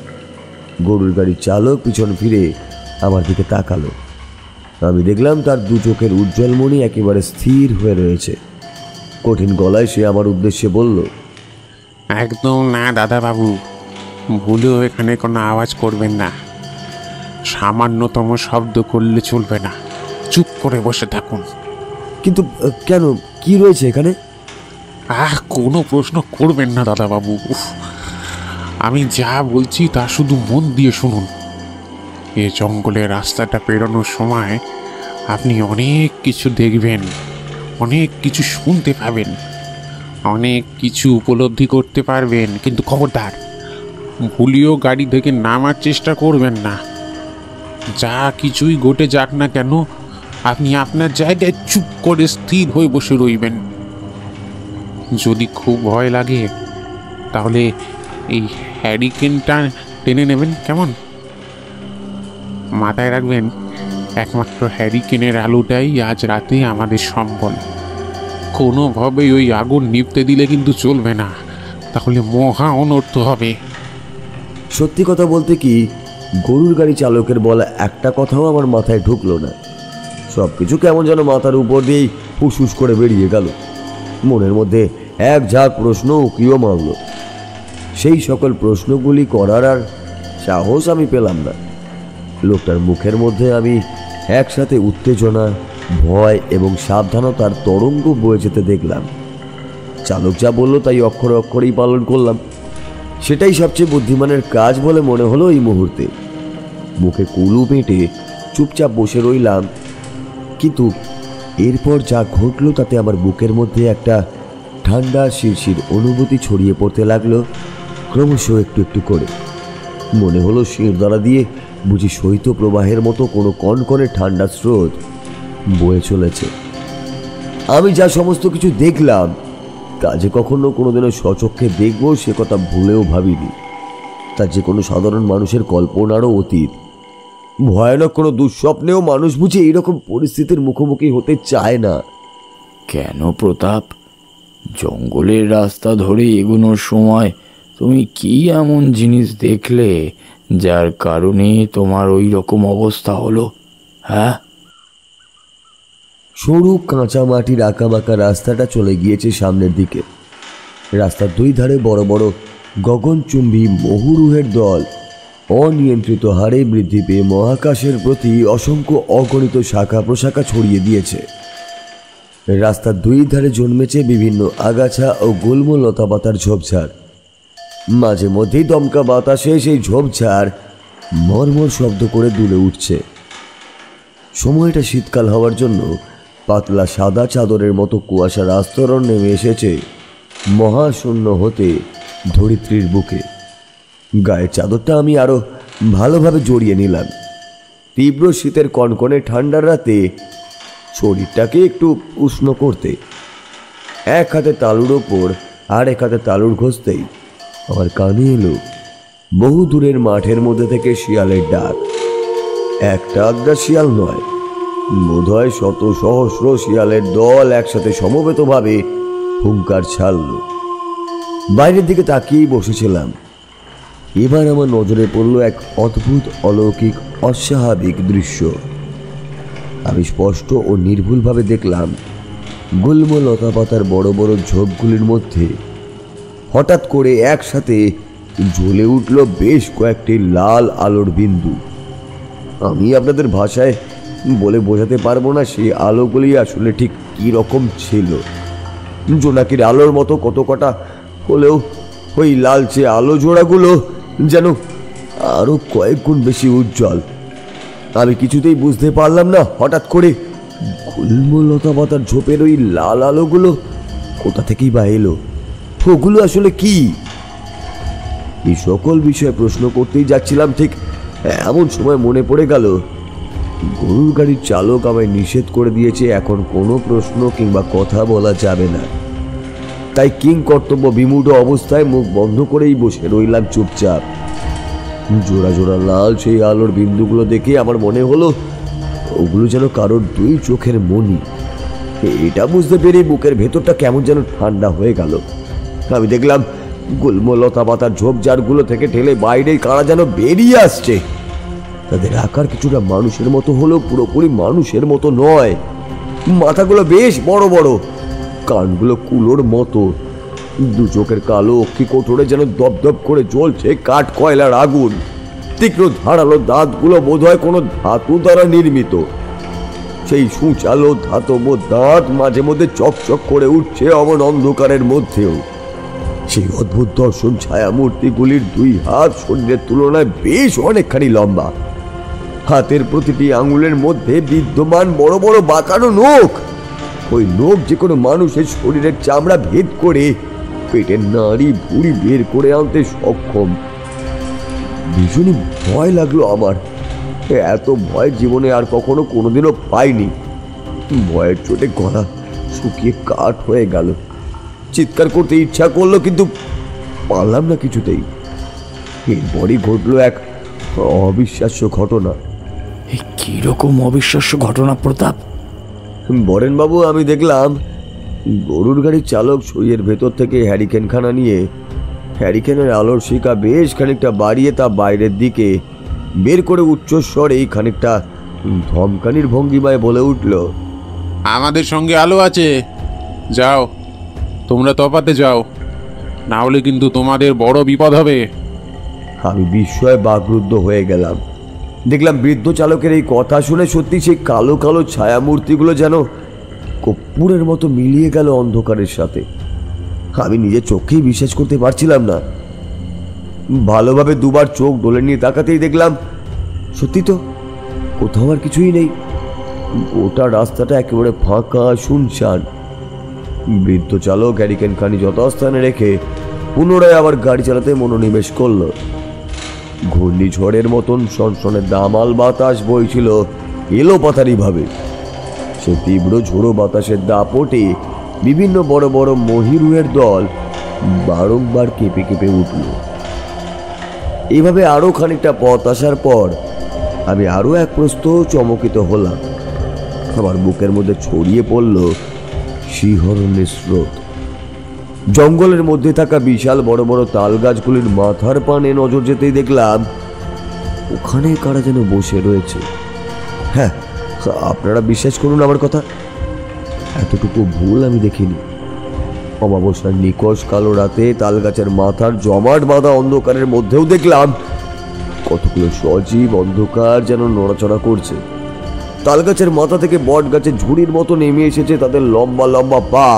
গরুর গাড়ির চালক পিছন ফিরে আমার দিকে তাকালো। আমি দেখলাম তার দু চোখের উজ্জ্বল মণি একেবারে স্থির হয়ে রয়েছে। কঠিন গলায় সে আমার উদ্দেশ্যে বলল, একদম না দাদাবাবু, ভুলেও এখানে কোনো আওয়াজ করবেন না। সামান্যতম শব্দ করলে চলবে না, চুপ করে বসে থাকুন। কিন্তু কেন, কি রয়েছে এখানে? কোনো প্রশ্ন করবেন না দাদাবাবু। উফ, আমি যা বলছি তা শুধু মন দিয়ে শুনুন। এ জঙ্গলের রাস্তাটা পেরোনোর সময় আপনি অনেক কিছু দেখবেন, অনেক কিছু শুনতে পাবেন, অনেক কিছু উপলব্ধি করতে পারবেন। কিন্তু খবরদার, ভুলিও গাড়ি থেকে নামার চেষ্টা করবেন না। যা কিছুই ঘটে যাক না কেন, আপনি আপনার জায়গায় চুপ করে স্থির হয়ে বসে রইবেন। যদি খুব ভয় লাগে তাহলে এই হ্যারিকেনটা টেনে নেবেন, কেমন? মাথায় রাখবেন, একমাত্র হ্যারিকেনের আলোটাই আজ রাতে আমাদের সম্বল। কোনোভাবেই ওই আগুন নিভতে দিলে কিন্তু চলবে না, তাহলে মহা অনর্থ হবে। সত্যি কথা বলতে কি, গরুর গাড়ি চালকের বলা একটা কথাও আমার মাথায় ঢুকলো না। সব কিছু কেমন যেন মাথার উপর দিয়েই হুসহুস করে বেরিয়ে গেল। মনের মধ্যে এক ঝাঁক প্রশ্ন উকিও মারল। সেই সকল প্রশ্নগুলি করার আর সাহস আমি পেলাম না। লোকটার মুখের মধ্যে আমি একসাথে উত্তেজনা, ভয় এবং সাবধানতার তরঙ্গ বয়ে যেতে দেখলাম। চালক যা বলল তাই অক্ষরে অক্ষরেই পালন করলাম। সেটাই সবচেয়ে বুদ্ধিমানের কাজ বলে মনে হলো এই মুহূর্তে। মুখে কুলু পেটে চুপচাপ বসে রইলাম। কিন্তু এরপর যা ঘটলো তাতে আমার বুকের মধ্যে একটা ঠান্ডা শিরশির অনুভূতি ছড়িয়ে পড়তে লাগলো, ক্রমশ একটু একটু করে। মনে হলো শিরদাঁড়া দিয়ে বুঝি শৈত প্রবাহের মতো কোনো কনকনে ঠান্ডা স্রোত বয়ে চলেছে। আমি যা সমস্ত কিছু দেখলাম তা যে কখনো কোনোদিনও স্বচক্ষে দেখবো সে কথা ভুলেও ভাবিনি। তা যে কোনো সাধারণ মানুষের কল্পনারও অতীত। ভয়ানক কোনো দুঃস্বপ্নেও মানুষ বুঝে এইরকম পরিস্থিতির মুখোমুখি হতে চায় না। কেন প্রতাপ, জঙ্গলের রাস্তা ধরে এগোনোর সময় তুমি কি এমন জিনিস দেখলে যার কারণে তোমার ওই রকম অবস্থা হলো? হ্যাঁ? সরু কাঁচা মাটির আঁকাবাঁকা রাস্তাটা চলে গিয়েছে সামনের দিকে। রাস্তার দুই ধারে বড় বড় গগনচুম্বী মহুরুহের দল অনিয়ন্ত্রিত হারে বৃদ্ধি পেয়ে মহাকাশের প্রতি অসংখ্য অগণিত শাখা প্রশাখা ছড়িয়ে দিয়েছে। রাস্তার দুই ধারে জন্মেছে বিভিন্ন আগাছা ও গুল্ম লতাপাতার ঝোপঝাড়। মাঝে মধ্যেই দমকা বাতাসে সেই ঝোপঝাড় মর্মর শব্দ করে দুলে উঠছে। সময়টা শীতকাল হওয়ার জন্য পাতলা সাদা চাদরের মতো কুয়াশার আস্তরণ নেমে এসেছে মহাশূন্য হতে ধরিত্রীর বুকে। গায়ের চাদরটা আমি আরো ভালোভাবে জড়িয়ে নিলাম। তীব্র শীতের কনকনে ঠান্ডার রাতে শরীরটাকে একটু উষ্ণ করতে এক হাতে তালুর ওপর আর এক হাতে তালুর ঘষতেই আমার কানে এলো বহু দূরের মাঠের মধ্যে থেকে শিয়ালের ডাক। একটা আধটা শিয়াল নয়, বোধহয় শত সহস্র শিয়ালের দল একসাথে সমবেতভাবে হুঙ্কার ছাড়ল। বাইরের দিকে তাকিয়েই বসেছিলাম। এবার আমার নজরে পড়ল এক অদ্ভুত, অলৌকিক, অস্বাভাবিক দৃশ্য। আমি স্পষ্ট ও নির্ভুলভাবে দেখলাম গুল্ম লতাপাতার বড় বড় ঝোপগুলির মধ্যে হঠাৎ করে একসাথে জ্বলে উঠল বেশ কয়েকটি লাল আলোর বিন্দু। আমি আপনাদের ভাষায় বলে বোঝাতে পারবো না সেই আলোগুলি আসলে ঠিক কী রকম ছিল। জোনাকির আলোর মতো কত কটা হলেও ওই লালচে আলো জোড়াগুলো যেন আরো কয়েক গুণ বেশি উজ্জ্বল। আমি কিছুতেই বুঝতে পারলাম না হঠাৎ করে গুল্ম লতাপাতার ঝোপের ওই লাল আলোগুলো কোথা থেকেই বা এলো। ওগুলো আসলে কি? এই সকল বিষয়ে প্রশ্ন করতেই যাচ্ছিলাম, ঠিক এমন সময় মনে পড়ে গেল গরুর গাড়ির চালক আমায় নিষেধ করে দিয়েছে এখন কোনো প্রশ্ন কিংবা কথা বলা যাবে না। তাই কিং কর্তব্য বিমূঢ় অবস্থায় মুখ বন্ধ করেই বসে রইলাম চুপচাপ। জোড়া জোড়া লাল সেই আলোর বিন্দুগুলো দেখে আমার মনে হলো ওগুলো যেন কারোর দুই চোখের মণি। এটা বুঝতে পেরে বুকের ভেতরটা কেমন যেন ঠান্ডা হয়ে গেল। আমি দেখলাম গুল্ম লতা পাতার ঝোপঝাড়গুলো থেকে ঠেলে বাইরে কারা যেন বেরিয়ে আসছে। তাদের আকার কিছুটা মানুষের মতো হলেও পুরোপুরি মানুষের মতো নয়। মাথাগুলো বেশ বড় বড়, কানগুলো কুলোর মতো, দু চোখের কালো অক্ষি কোটরে যেন দপদপ করে জ্বলছে কাঠ কয়লার আগুন। তীক্ষ্ণ ধারালো দাঁতগুলো বোধ হয় কোনো ধাতু দ্বারা নির্মিত। সেই সূচালো ধাতব দাঁত মাঝে মধ্যে চকচক করে উঠছে অমন অন্ধকারের মধ্যেও। সেই অদ্ভুত দর্শন ছায়া মূর্তিগুলির দুই হাত শরীরের তুলনায় বেশ অনেকখানি লম্বা। হাতের প্রতিটি আঙুলের মধ্যে বিদ্যমান বড় বড় বাঁকানো নখ। ওই নখ যে কোনো মানুষের শরীরের চামড়া ভেদ করে পেটের নাড়ি ভুঁড়ি বের করে আনতে সক্ষম। ভীষণই ভয় লাগলো আমার। এত ভয় জীবনে আর কখনো কোনোদিনও পাইনি। ভয়ের চোটে গলা শুকিয়ে কাঠ হয়ে গেল। চিৎকার করতে ইচ্ছা করলো, কিন্তু পারলাম না কিছুতেই। এরপরই ঘটলো এক অবিশ্বাস্য ঘটনা। এই কিরকম অবিশ্বাস্য ঘটনা প্রতাপ? বরেনবাবু, আমি দেখলাম গরুর গাড়ির চালক সইয়ের ভেতর থেকে হ্যারিকেনখানা নিয়ে হ্যারিকেনের আলোর শিকা বেশ খানিকটা বাড়িয়ে তা বাইরের দিকে বের করে উচ্চস্বরেই খানিকটা ধমকানির ভঙ্গিমায় বলে উঠল, আমাদের সঙ্গে আলো আছে, যাও তোমরা তফাতে যাও, না হলে কিন্তু তোমাদের বড় বিপদ হবে। আমি বিস্ময়ে বাকরুদ্ধ হয়ে গেলাম। দেখলাম বৃদ্ধ চালকের এই কথা শুনে সত্যি সেই কালো কালো ছায়ামূর্তিগুলো যেন কর্পূরের মতো মিলিয়ে গেল অন্ধকারের সাথে। আমি নিজের চোখেই বিশ্বাস করতে পারছিলাম না। ভালোভাবে দুবার চোখ ডলে নিয়ে তাকাতেই দেখলাম সত্যি তো কোথাও আর কিছুই নেই। গোটা রাস্তাটা একেবারে ফাঁকা শুনশান। বৃদ্ধ চালক হ্যারিকেনখানি যথাস্থানে রেখে পুনরায় আবার গাড়ি চালাতে মনোনিবেশ করল। ঘূর্ণিঝড়ের মতন সনসনে দামাল বাতাস বইছিল এলোপাতারি ভাবে। সে তীব্র ঝোড়ো বাতাসের দাপটে বিভিন্ন বড় বড় মহিরুহের দল বারংবার কেঁপে কেঁপে উঠল। এইভাবে আরো খানিকটা পথ আসার পর আমি আরো এক প্রস্ত চমকিত হলাম। আমার বুকের মধ্যে ছড়িয়ে পড়ল শিহরণের স্রোত। জঙ্গলের মধ্যে থাকা বিশাল বড় বড় তাল গাছগুলির মাথার পানে নজর যেতেই দেখলাম ওখানে কারা যেন বসে রয়েছে। হ্যাঁ, আপনারা বিশ্বাস করুন আমার কথা, এতটুকু ভুল আমি দেখিনি। অমাবস্যার নিকষ কালো রাতে তাল গাছের মাথার জমাট বাঁধা অন্ধকারের মধ্যেও দেখলাম কতগুলো সজীব অন্ধকার যেন নড়াচড়া করছে। তাল গাছের মাথা থেকে বট গাছের ঝুড়ির মতো নেমে এসেছে তাদের লম্বা লম্বা পা।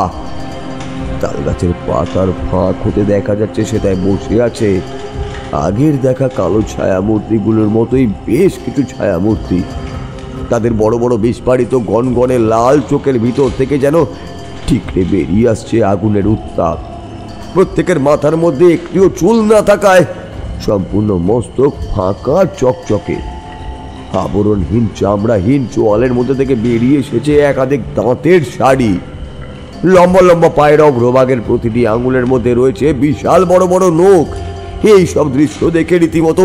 তাল গাছের পাতার ফাঁক হতে দেখা যাচ্ছে সেটাই বসে আছে আগের দেখা কালো ছায়ামূর্তিগুলোর মতোই বেশ কিছু ছায়ামূর্তি। তাদের বড় বড় বিস্ফারিত গনগনে লাল চোখের ভিতর থেকে যেন ঠিকরে বেরিয়ে আসছে আগুনের উত্তাপ। প্রত্যেকের মাথার মধ্যে একটিও চুল না থাকায় সম্পূর্ণ মস্তক ফাঁকা চকচকে। আবরণহীন চামড়াহীন চোয়ালের মধ্যে থেকে বেরিয়ে এসেছে একাধিক দাঁতের শাড়ি। লম্বা লম্বা পায়ের অগ্রভাগের প্রতিটি আঙুলের মধ্যে রয়েছে বিশাল বড় বড় নখ। এই সব দৃশ্য দেখে রীতিমতো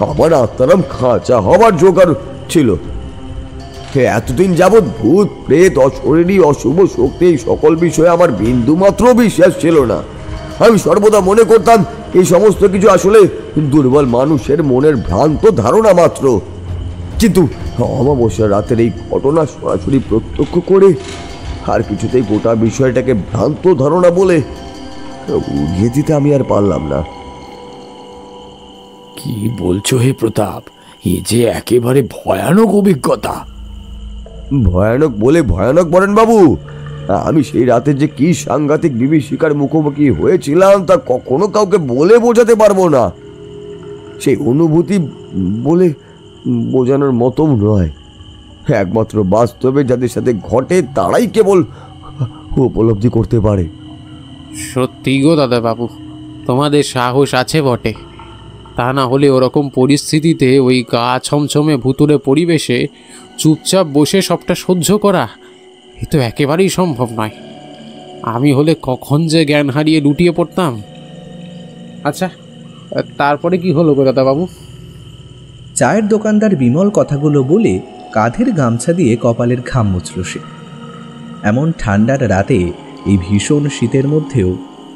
আমার আত্মারাম খাঁচা হবার জোগাড় ছিল। এতদিন যাবৎ ভূত প্রেত অশরীরী অশুভ শক্তি এই সকল বিষয়ে আমার বিন্দু মাত্র বিশ্বাস ছিল না। আমি সর্বদা মনে করতাম এই সমস্ত কিছু আসলে দুর্বল মানুষের মনের ভ্রান্ত ধারণা মাত্র। কিন্তু অমাবস্যার রাতের এই ঘটনা সরাসরি প্রত্যক্ষ করে আর কিছুতেই গোটা বিষয়টাকে ভ্রান্ত ধারণা বলে উড়িয়ে দিতে আমি আর পারলাম না। কি বলছো হে প্রতাপ? এ যে একেবারে ভয়ানক অভিজ্ঞতা। ভয়ানক বলে ভয়ানক বলেন বাবু? আমি সেই রাতে যে কি সাংঘাতিক বিভীষিকার মুখোমুখি হয়েছিলাম তা কখনো কাউকে বলে বোঝাতে পারবো না। সেই অনুভূতি বলে বোঝানোর মতো নয়। একমাত্র বাস্তবে যাদের সাথে ঘটে তারাই কেবল উপলব্ধি করতে পারে। সত্যি গো দাদা বাবু, তোমাদের সাহস আছে বটে, তা না হলে ওরকম পরিস্থিতিতে ওই গা ছমছমে ভুতুরে পরিবেশে চুপচাপ বসে সবটা সহ্য করা এ তো একেবারেই সম্ভব নয়। আমি হলে কখন যে জ্ঞান হারিয়ে লুটিয়ে পড়তাম। আচ্ছা, তারপরে কি হলো গো দাদা বাবু? চায়ের দোকানদার বিমল কথাগুলো বলে কাঁধের গামছা দিয়ে কপালের ঘাম মুছল সে। এমন ঠান্ডার রাতে এই ভীষণ শীতের মধ্যেও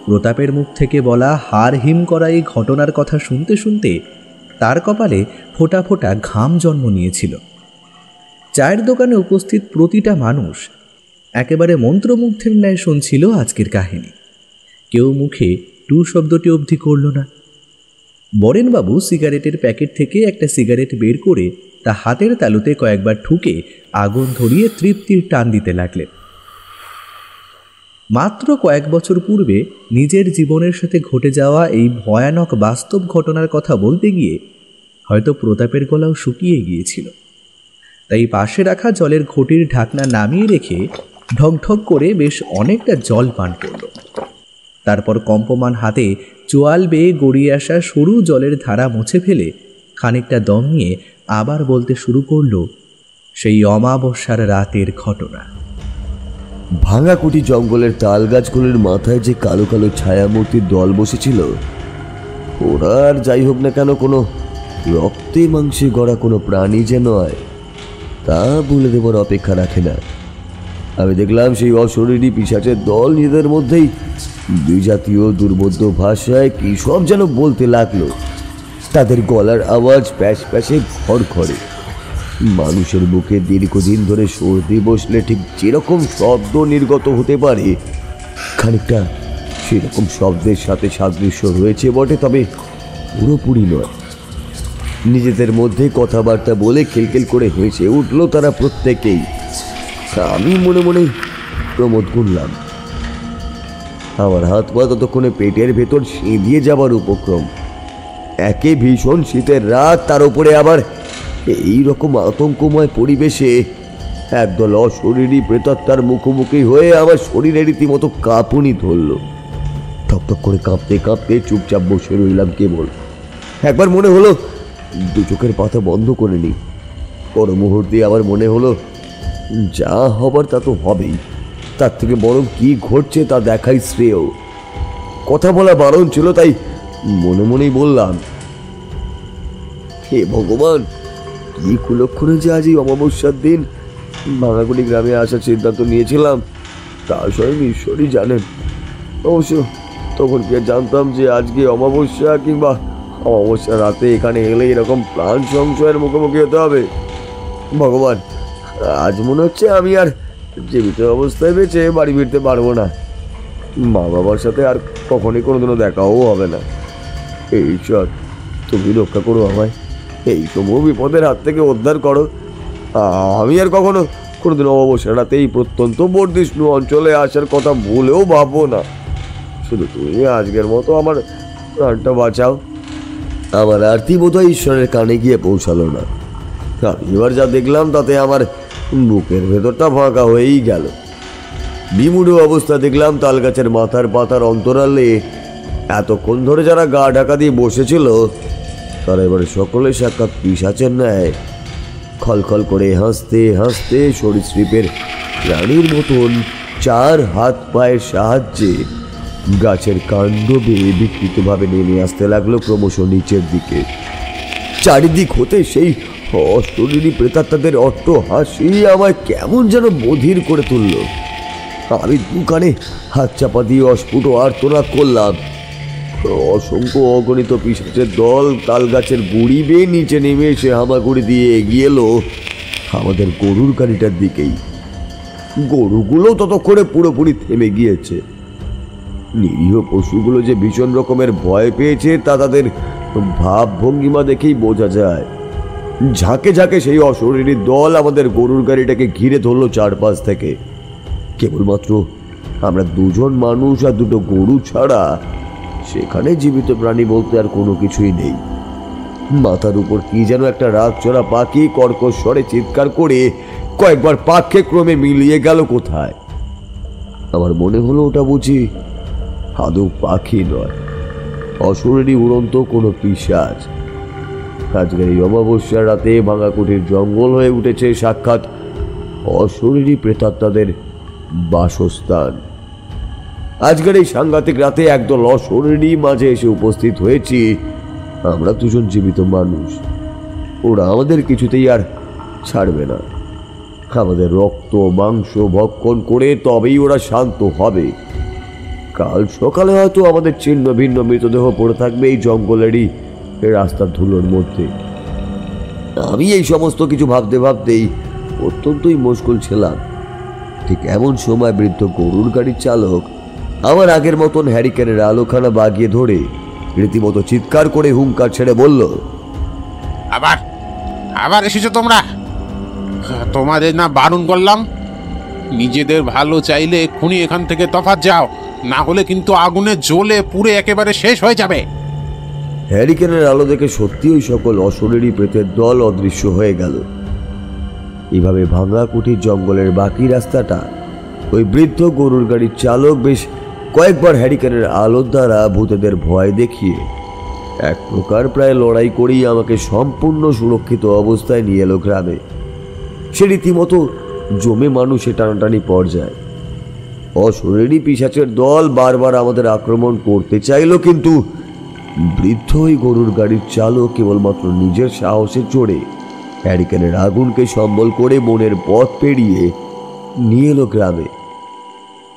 প্রতাপের মুখ থেকে বলা হাড় হিম করা এই ঘটনার কথা শুনতে শুনতে তার কপালে ফোঁটা ফোঁটা ঘাম জন্ম নিয়েছিল। চায়ের দোকানে উপস্থিত প্রতিটা মানুষ একেবারে মন্ত্রমুগ্ধের ন্যায় শুনছিল আজকের কাহিনী। কেউ মুখে টু শব্দটি অবধি করল না। বরেনবাবু সিগারেটের প্যাকেট থেকে একটা সিগারেট বের করে তা হাতের তালুতে কয়েকবার ঠুকে আগুন ধরিয়ে তৃপ্তির টান দিতে লাগলেন। মাত্র কয়েক বছর পূর্বে নিজের জীবনের সাথে ঘটে যাওয়া এই ভয়ানক বাস্তব ঘটনার কথা বলতে গিয়ে হয়তো প্রতাপের গলাও শুকিয়ে গিয়েছিল। তাই পাশে রাখা জলের ঘটির ঢাকনা নামিয়ে রেখে ঢকঢক করে বেশ অনেকটা জল পান করল। তারপর কম্পমান হাতে চোয়াল বেয়ে গড়িয়ে আসা সরু জলের ধারা মুছে ফেলে খানিকটা দম নিয়ে আবার বলতে শুরু করল সেই অমাবস্যার রাতের ঘটনা। ভাঙাকুটি জঙ্গলের তাল গাছগুলির মাথায় যে কালো কালো ছায়ামূর্তির দল বসেছিল, ওরা আর যাই হোক না কেন কোনো রক্তে মাংসে গড়া কোনো প্রাণী যে নয় তা বলে দেবার অপেক্ষা রাখে না। আমি দেখলাম সেই অশরীরী পিশাচের দল নিজেদের মধ্যেই বিজাতীয় দুর্বোধ্য ভাষায় কি সব যেন বলতে লাগলো। তাদের গলার আওয়াজ প্যাশ প্যাশে খড়খড়ে। মানুষের বুকে দীর্ঘদিন ধরে সর্দি বসলে ঠিক যেরকম শব্দ নির্গত হতে পারে, খানিকটা সেরকম শব্দের সাথে সাদৃশ্য রয়েছে বটে, তবে পুরোপুরি নয়। নিজেদের মধ্যে কথাবার্তা বলে খিলখিল করে হেসে উঠল তারা প্রত্যেকেই। আমি মনে মনে প্রমোদ গুনলাম। আমার হাত পা ততক্ষণে পেটের ভেতর সিঁধিয়ে যাবার উপক্রম। একে ভীষণ শীতের রাত, তার উপরে আবার এই রকম আতঙ্কময় পরিবেশে একদল অশরীরী প্রেতাত্মার মুখোমুখি হয়ে আমার শরীরে রীতিমতো কাঁপুনি ধরল। ঠকঠক করে কাঁপতে কাঁপতে চুপচাপ বসে রইলাম। কেবল একবার মনে হলো দু চোখের পাতা বন্ধ করে নি। পর মুহূর্তে আবার মনে হলো যা হবার তা তো হবেই, তার থেকে বরং কি ঘটছে তা দেখাই শ্রেয়। কথা বলা বারণ ছিল, তাই মনে মনেই বললাম, হে ভগবান, কি কুলক্ষণে যে আজ এই অমাবস্যার দিন ভাঙাকুটি গ্রামে আসার সিদ্ধান্ত নিয়েছিলাম তা স্বয়ং ঈশ্বরই জানেন। অবশ্য তখন কি জানতাম যে আজকে অমাবস্যা কিংবা অমাবস্যা রাতে এখানে এলে এরকম প্রাণ সংশয়ের মুখোমুখি হতে হবে। ভগবান, আজ মনে হচ্ছে আমি আর জীবিত অবস্থায় বেঁচে বাড়ি ফিরতে পারবো না। মা বাবার সাথে আর কখনই কোনোদিনও দেখাও হবে না। এই ঈশ্বর, তুমি রক্ষা করো আমায়, এই সমূহ বিপদের হাত থেকে উদ্ধার করো। আমি আর কোনোদিন অমাবস্যা রাতে এই প্রত্যন্ত বর্ধিষ্ণু অঞ্চলে আসার কথা ভুলেও ভাববো না। শুধু তুমি আজকের মতো আমার প্রাণটা বাঁচাও। আমার আরতি বোধহয় ঈশ্বরের কানে গিয়ে পৌঁছালো না। আমি এবার যা দেখলাম তাতে আমার বুকের ভেতরটা ফাঁকা হয়েই গেল। বিমূঢ় অবস্থা দেখলাম তাল গাছের মাথার পাতার অন্তরালে এতক্ষণ ধরে যারা গা ঢাকা দিয়ে বসেছিল তারা এবারে সকলে সাক্ষাৎ পিশাচের ন্যায় খলখল করে হাসতে হাসতে সরীসৃপের প্রাণীর মতন চার হাত পায়ের সাহায্যে গাছের কাণ্ড বেয়ে বিকৃতভাবে নেমে আসতে লাগলো ক্রমশ নিচের দিকে। চারিদিক হতে সেই অশরীরী প্রেতাত্মাদের অট্ট হাসি আমায় কেমন যেন বধির করে তুলল। আমি দুকানে হাত চাপা দিয়ে অস্ফুট আর্তনাদ করলাম। অসংখ্য অগণিত পিশাচের দল তাল গাছের গুড়ি বেয়ে নিচে নেমে এসে হামাগুড়ি দিয়ে এগিয়ে এলো আমাদের গরুর গাড়িটার দিকেই। গরুগুলো ততক্ষণে পুরোপুরি থেমে গিয়েছে। নিরীহ পশুগুলো যে ভীষণ রকমের ভয় পেয়েছে তা তাদের ভাব ভঙ্গিমা দেখেই বোঝা যায়। ঝাঁকে ঝাঁকে সেই অশরীরী দল আমাদের গরুর গাড়িটাকে ঘিরে ধরলো চারপাশ থেকে। কেবলমাত্র আমরা দুজন মানুষ আর দুটো গরু ছাড়া সেখানে জীবিত প্রাণী বলতে আর কোনো কিছুই নেই। মাথার উপর কি যেন একটা রাগ চড়া পাখি কর্কশ স্বরে চিৎকার করে কয়েকবার পাখে ক্রমে মিলিয়ে গেল কোথায়। আমার মনে হলো ওটা বুঝি আদৌ পাখি নয়, অশরীরী উড়ন্ত কোনো পিশাচ। আজকের এই অমাবস্যার রাতে ভাঙাকুটির জঙ্গল হয়ে উঠেছে সাক্ষাৎ অশরীরী প্রেতাত্মাদের বাসস্থান। আজকের এই সাংঘাতিক রাতে একদল অশরীরী মাঝে এসে উপস্থিত হয়েছি আমরা দুজন জীবিত মানুষ। ওরা আমাদের কিছুতেই আর ছাড়বে না। আমাদের রক্ত মাংস ভক্ষণ করে তবেই ওরা শান্ত হবে। কাল সকালে হয়তো আমাদের ছিন্ন ভিন্ন মৃতদেহ পড়ে থাকবে এই জঙ্গলেরই রাস্তার ধুলোর মধ্যে। আমি এই সমস্ত কিছু ভাবতে ভাবতেই অত্যন্তই মুশকুল ছিলাম। ঠিক এমন সময় বৃদ্ধ গরুর গাড়ির চালক আমার আগের মতন হ্যারিকেনের আলোখানা বাগিয়ে ধরে রীতিমতো চিৎকার করে হুঙ্কার ছেড়ে বলল, আবার আবার এসেছো তোমরা? তোমাদের না বারণ করলাম? নিজেদের ভালো চাইলে এক্ষুনি এখান থেকে তফাৎ যাও, না হলে কিন্তু আগুনে জ্বলে পুড়ে একেবারে শেষ হয়ে যাবে। হ্যারিকেনের আলো দেখে সত্যি ওই সকল অশরীরী প্রেতের দল অদৃশ্য হয়ে গেল। এভাবে ভাঙা কুঠির জঙ্গলের বাকি রাস্তাটা ওই বৃদ্ধ গরুর গাড়ির চালক বেশ কয়েকবার হ্যারিকেনের আলোর দ্বারা ভূতেদের ভয় দেখিয়ে এক প্রকার প্রায় লড়াই করেই আমাকে সম্পূর্ণ সুরক্ষিত অবস্থায় নিয়ে এলো গ্রামে। সে রীতিমতো জমে মানুষে টানাটানি পর্যায়ে। অশরীরী পিশাচের দল বারবার আমাদের আক্রমণ করতে চাইল, কিন্তু বৃদ্ধ ওই গরুর গাড়ির চালক কেবলমাত্র নিজের সাহসে চড়ে হ্যারিকেনের আগুনকে সম্বল করে বনের পথ পেরিয়ে নিয়ে এলো গ্রামে।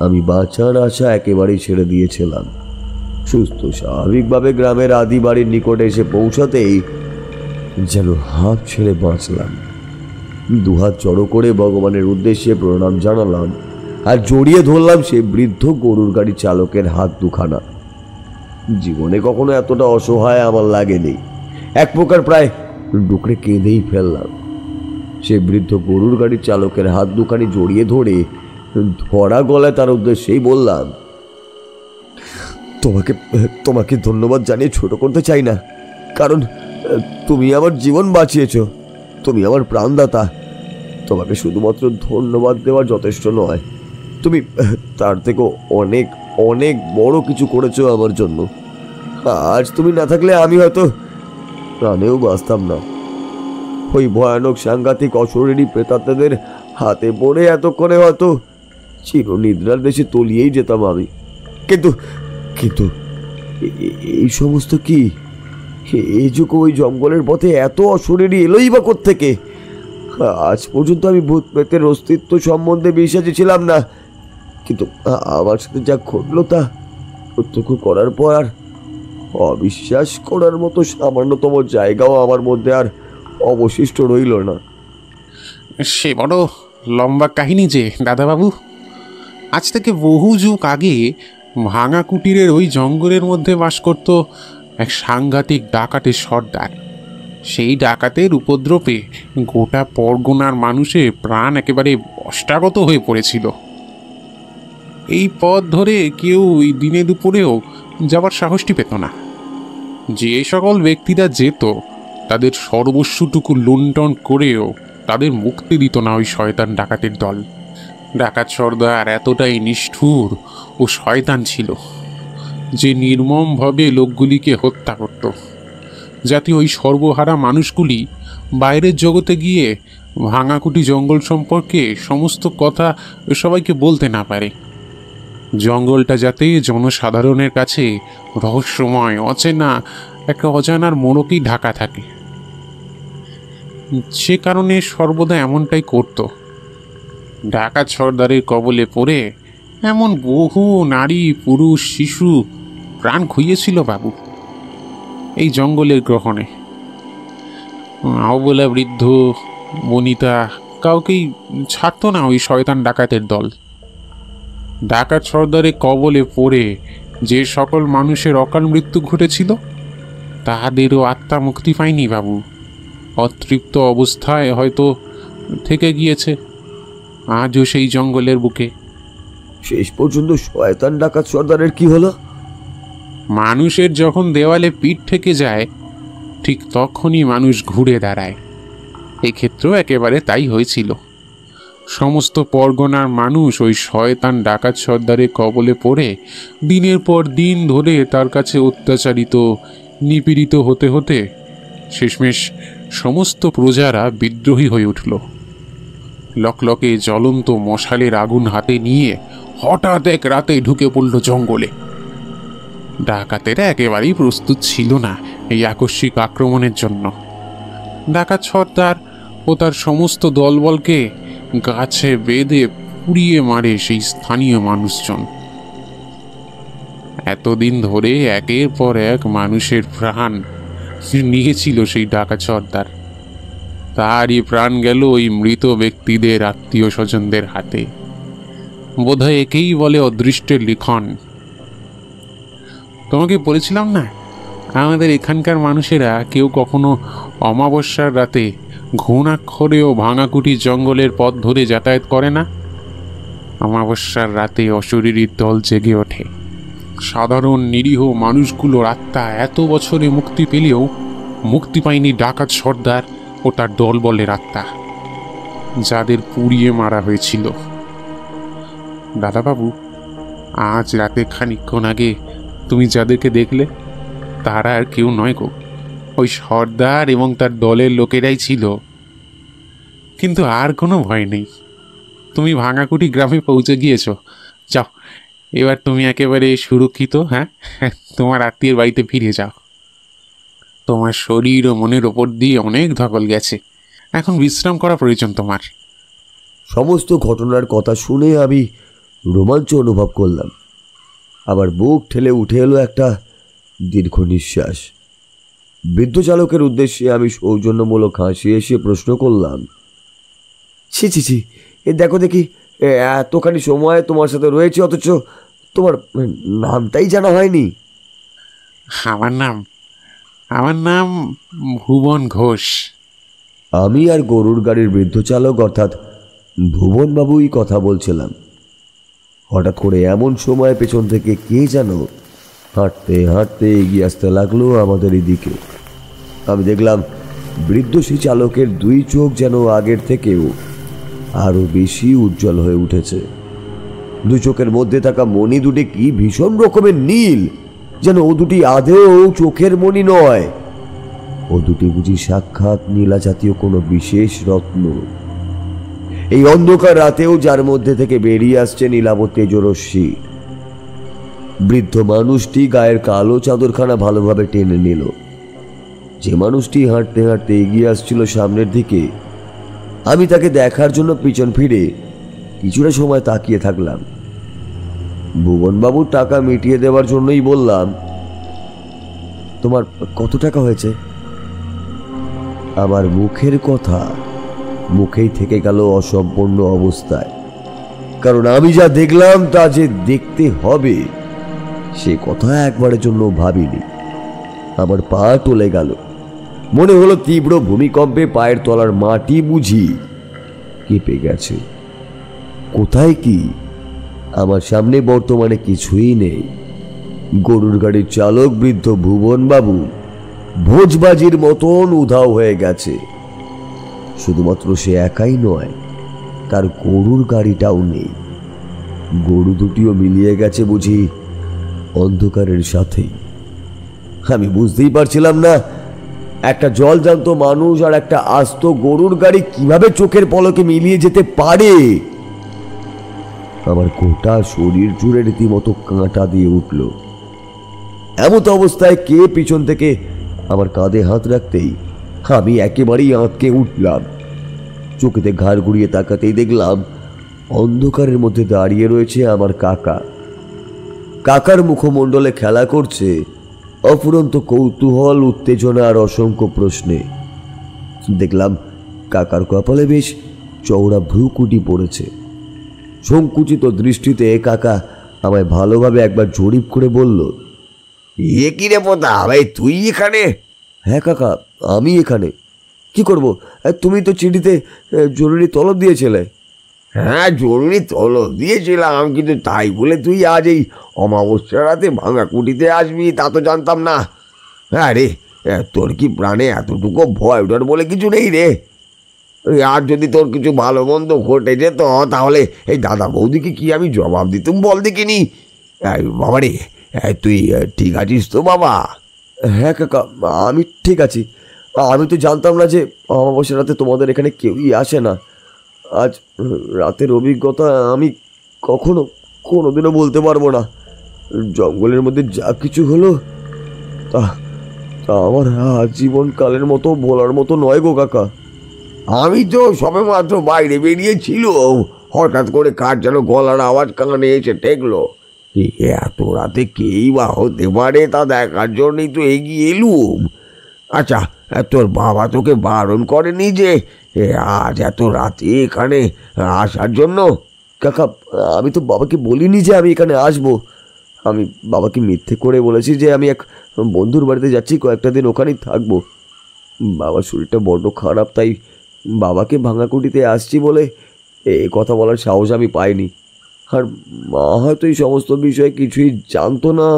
আমি বাঁচার আশা একেবারেই ছেড়ে দিয়েছিলাম। সুস্থ স্বাভাবিকভাবে গ্রামের আদি বাড়ির নিকটে এসে পৌঁছাতেই যেন হাঁপ ছেড়ে বাঁচলাম। দুহাত জড়ো করে ভগবানের উদ্দেশ্যে প্রণাম জানালাম আর জড়িয়ে ধরলাম সে বৃদ্ধ গরুর গাড়ি চালকের হাত দুখানা। জীবনে কখনো এতটা অসহায় আমার লাগেনি। এক প্রকার প্রায় ডুকরে কেঁদেই ফেললাম। সে বৃদ্ধ গরুর গাড়ির চালকের হাত দুখানি জড়িয়ে ধরে ধরা গলায় তার উদ্দেশ্যেই বললাম, তোমাকে তোমাকে ধন্যবাদ জানিয়ে ছোট করতে চাই না, কারণ তুমি আমার জীবন বাঁচিয়েছ। তুমি আমার প্রাণদাতা। তোমাকে শুধুমাত্র ধন্যবাদ দেওয়া যথেষ্ট নয়, তুমি তার থেকেও অনেক অনেক বড় কিছু করেছো আমার জন্য। আজ তুমি না থাকলে আমি হয়তো প্রাণেও বাঁচতাম না। ওই ভয়ানক সাংঘাতিক অশরীরী প্রেতাত্মাদের হাতে পড়ে এতক্ষণে হয়তো চিরনিদ্রার দেশে তলিয়েই যেতাম আমি। কিন্তু কিন্তু এই সমস্ত কি? এই যুগ ওই জঙ্গলের পথে এত অশরীরী এলোই বা কোত্থেকে? আজ পর্যন্ত আমি ভূত প্রেতের অস্তিত্ব সম্বন্ধে বিশ্বাসী ছিলাম না, কিন্তু আমার সাথে যা ঘটলো তা প্রত্যক্ষ করার পর আর অবিশ্বাস করার মতো সামান্যতম জায়গাও আমার মধ্যে আর অবশিষ্ট রইল না। সে বড় লম্বা কাহিনী যে দাদাবাবু। আজ থেকে বহু যুগ আগে ভাঙা কুটিরের ওই জঙ্গলের মধ্যে বাস করত এক সাংঘাতিক ডাকাতের সর্দার। সেই ডাকাতের উপদ্রবে গোটা পরগনার মানুষের প্রাণ একেবারে অষ্টাগত হয়ে পড়েছিল। এই পথ ধরে কেউ ওই দিনে দুপুরেও যাবার সাহসটি পেত না। যে সকল ব্যক্তিরা যেত তাদের সর্বস্বটুকু লুণ্ঠন করেও তাদের মুক্তি দিত না ওই শয়তান ডাকাতের দল। ডাকাত সর্দার এতটাই নিষ্ঠুর ও শয়তান ছিল যে নির্মমভাবে লোকগুলিকে হত্যা করত, যাতে ওই সর্বহারা মানুষগুলি বাইরের জগতে গিয়ে ভাঙাকুটি জঙ্গল সম্পর্কে সমস্ত কথা সবাইকে বলতে না পারে। জঙ্গলটা যাতে জনসাধারণের কাছে রহস্যময়, অচেনা, একটা অজানার মোড়কেই ঢাকা থাকে, সে কারণে সর্বদা এমনটাই করত। ডাকাত সর্দারের কবলে পড়ে এমন বহু নারী, পুরুষ, শিশু প্রাণ খুইয়েছিল বাবু এই জঙ্গলের গ্রহণে। অবলা বৃদ্ধ বনিতা কাউকেই ছাড়ত না ওই শয়তান ডাকাতের দল। ডাকাত সর্দারের কবলে পড়ে যে সকল মানুষের অকাল মৃত্যু ঘটেছিল তাহাদেরও আত্মা মুক্তি পায়নি বাবু, অতৃপ্ত অবস্থায় হয়তো থেকে গিয়েছে আজও সেই জঙ্গলের বুকে। শেষ পর্যন্ত শয়তান ডাকাত সর্দারের কি হলো? মানুষের যখন দেওয়ালে পিঠ থেকে যায় ঠিক তখনই মানুষ ঘুরে দাঁড়ায়। এক্ষেত্রেও একেবারে তাই হয়েছিল। সমস্ত পরগনার মানুষ ওই শয়তান ডাকাত সর্দারের কবলে পড়ে দিনের পর দিন ধরে তার কাছে অত্যাচারিত, নিপীড়িত হতে হতে শেষমেশ সমস্ত প্রজারা বিদ্রোহী হয়ে উঠল। লকলকে জ্বলন্ত মশালের আগুন হাতে নিয়ে হঠাৎ এক রাতে ঢুকে পড়ল জঙ্গলে। ডাকাতেরা একেবারেই প্রস্তুত ছিল না এই আকস্মিক আক্রমণের জন্য। ডাকাত সর্দার ও তার সমস্ত দলবলকে গাছে বেঁধে পুড়িয়ে মারে সেই স্থানীয় মানুষজন। এতদিন ধরে একের পর এক মানুষের প্রাণ নিয়েছিল সেই ডাকাত সর্দার। তারই প্রাণ গেল ওই মৃত ব্যক্তিদের আত্মীয় স্বজনদের হাতে। বোধহয় একেই বলে অদৃষ্টের লিখন। তোমাকে বলেছিলাম না, আমাদের এখানকার মানুষেরা কেউ কখনো অমাবস্যার রাতে ঘুণাক্ষরে ও ভাঙাকুটি জঙ্গলের পথ ধরে যাতায়াত করে না। অমাবস্যার রাতে অশরীরীর দল জেগে ওঠে। সাধারণ নিরীহ মানুষগুলোর আত্মা এত বছরে মুক্তি পেলেও মুক্তি পায়নি ডাকাত সর্দার ও তার দলবলের আত্মা, যাদের পুড়িয়ে মারা হয়েছিল। দাদাবাবু, আজ রাতে খানিকক্ষণ আগে তুমি যাদেরকে দেখলে তারা আর কেউ নয় গো, ওই সর্দার এবং তার দলের লোকেরাই ছিল। কিন্তু আর কোনো ভয় নেই, তুমি ভাঙাকুটি গ্রামে পৌঁছে গিয়েছ। যাও, এবার তুমি একেবারে সুরক্ষিত। হ্যাঁ, তোমার আত্মীয়ের বাড়িতে ফিরে যাও। তোমার শরীর ও মনের ওপর দিয়ে অনেক ধকল গেছে, এখন বিশ্রাম করা প্রয়োজন তোমার। সমস্ত ঘটনার কথা শুনে আমি রোমাঞ্চ অনুভব করলাম। আবার বুক ঠেলে উঠে এলো একটা দীর্ঘ নিঃশ্বাস। বৃদ্ধ চালকের উদ্দেশ্যে আমি সৌজন্যমূলক হাসি এসে প্রশ্ন করলাম, ছি ছি ছি, এ দেখো দেখি, এতখানি সময় তোমার সাথে রয়েছে অথচ তোমার নামটাই জানা হয়নি। আমার নাম ভুবন ঘোষ। আমি আর গরুর গাড়ির বৃদ্ধ চালক অর্থাৎ ভুবনবাবুই কথা বলছিলাম। হঠাৎ করে এমন সময় পেছন থেকে কে যেন হাঁটতে হাঁটতে এগিয়ে আসতে লাগলো আমাদের দিকে। আমি দেখলাম বৃদ্ধ সেই চালকের দুই চোখ যেন আগের থেকেও আরো বেশি উজ্জ্বল হয়ে উঠেছে। দুই চোখের মধ্যে থাকা মণি দুটি কি ভীষণ রকমের নীল, যেন ও দুটি আদেও চোখের মণি নয়। ও দুটি বুঝি সাক্ষাৎ নীলা জাতীয় কোনো বিশেষ রত্ন। এই অন্ধকার রাতেও যার মধ্যে থেকে বেরিয়ে আসছে নীলাভ তেজরশ্মি। বৃদ্ধ মানুষটি গায়ের কালো চাদরখানা ভালোভাবে টেনে নিল। যে মানুষটি হাঁটতে হাঁটতে এগিয়ে আসছিল সামনের দিকে, আমি তাকে দেখার জন্য পিছন ফিরে কিছুটা সময় তাকিয়ে থাকলাম। ভুবনবাবুর টাকা মিটিয়ে দেওয়ার জন্যই বললাম, তোমার কত টাকা হয়েছে? আমার মুখের কথা মুখেই থেকে গেল অসম্পূর্ণ অবস্থায়, কারণ আমি যা দেখলাম তা যে দেখতে হবে সে কথা একবারের জন্য ভাবিনি। আমার পা টলে গেল, মনে হলো তীব্র ভূমিকম্পে পায়ের তলার মাটি বুঝি কেঁপে গেছে। কোথায় কি? আমার সামনে বর্তমানে কিছুই নেই। গরুর গাড়ির চালক বৃদ্ধ ভুবনবাবু ভোজবাজির মতন উধাও হয়ে গেছে। শুধুমাত্র সে একাই নয়, তার গরুর গাড়িটাও নেই। গরু দুটিও মিলিয়ে গেছে বুঝি অন্ধকারের সাথেই। আমি বুঝতেই পারছিলাম না একটা জলজান্ত মানুষ আর একটা আস্ত গরুর গাড়ি কিভাবে চোখের পলকে মিলিয়ে যেতে পারে। আমার গোটা শরীর জুড়ে রীতিমতো কাঁটা দিয়ে উঠল। এমত অবস্থায় কে পিছন থেকে আমার কাঁধে হাত রাখতেই আমি একেবারেই আঁতকে উঠলাম। চোখেতে ঘাড় ঘুরিয়ে তাকাতেই দেখলাম অন্ধকারের মধ্যে দাঁড়িয়ে রয়েছে আমার কাকা। কাকার মুখমণ্ডলে খেলা করছে অফুরন্ত কৌতূহল, উত্তেজনা আর অসংখ্য প্রশ্নে। দেখলাম কাকার কপালে বেশ চওড়া ভ্রুকুটি পড়েছে। সংকুচিত দৃষ্টিতে কাকা আমায় ভালোভাবে একবার জরিপ করে বলল, এ কি রে পোতা ভাই, তুই এখানে? হ্যাঁ কাকা, আমি এখানে। কি করব? তুমি তো চিঠিতে জরুরি তলব দিয়েছিলে। হ্যাঁ, জরুরি তলব দিয়েছিলাম, কিন্তু তাই বলে তুই আজ এই অমাবস্যা রাতে ভাঙা কুটিতে আসবি তা তো জানতাম না। হ্যাঁ রে, তোর কি প্রাণে এতটুকু ভয় ডর বলে কিছু নেই রে? আর যদি তোর কিছু ভালো মন্দ ঘটে যেত তাহলে এই দাদা বৌদিকে কি আমি জবাব দিতুম বল দেখিনি? বাবা রে, তুই ঠিক আছিস তো বাবা? হ্যাঁ কাকা, আমি ঠিক আছি। আমি তো জানতাম না যে অমাবস্যা রাতে তোমাদের এখানে কেউই আসে না। আজ রাতের অভিজ্ঞতা আমি কোনোদিনও বলতে পারবো না। জঙ্গলের মধ্যে যা কিছু হলো তা আমার আজীবনকালের মতো বলার মতো নয় গো কাকা। আমি তো সবে মাত্র বাইরে বেরিয়েছিল, হঠাৎ করে কার যেন গলার আওয়াজ কানে এসে ঠেকলো। এত রাতে কেই বা হতে পারে তা দেখার জন্যই তো এগিয়ে এলুম। আচ্ছা, তোর বাবা তোকে বারণ করেনি যে আজ এত রাতে এখানে আসার জন্য? কাকা, আমি তো বাবাকে বলিনি যে আমি এখানে আসবো। আমি বাবাকে মিথ্যে করে বলেছি যে আমি এক বন্ধুর বাড়িতে যাচ্ছি, কয়েকটা দিন ওখানেই থাকবো। বাবার শরীরটা বড্ড খারাপ, তাই বাবাকে ভাঙাকুটিতে আসছি বলে এই কথা বলার সাহস আমি পাইনি। আর মা হয়তো এই সমস্ত বিষয়ে কিছুই জানতো না।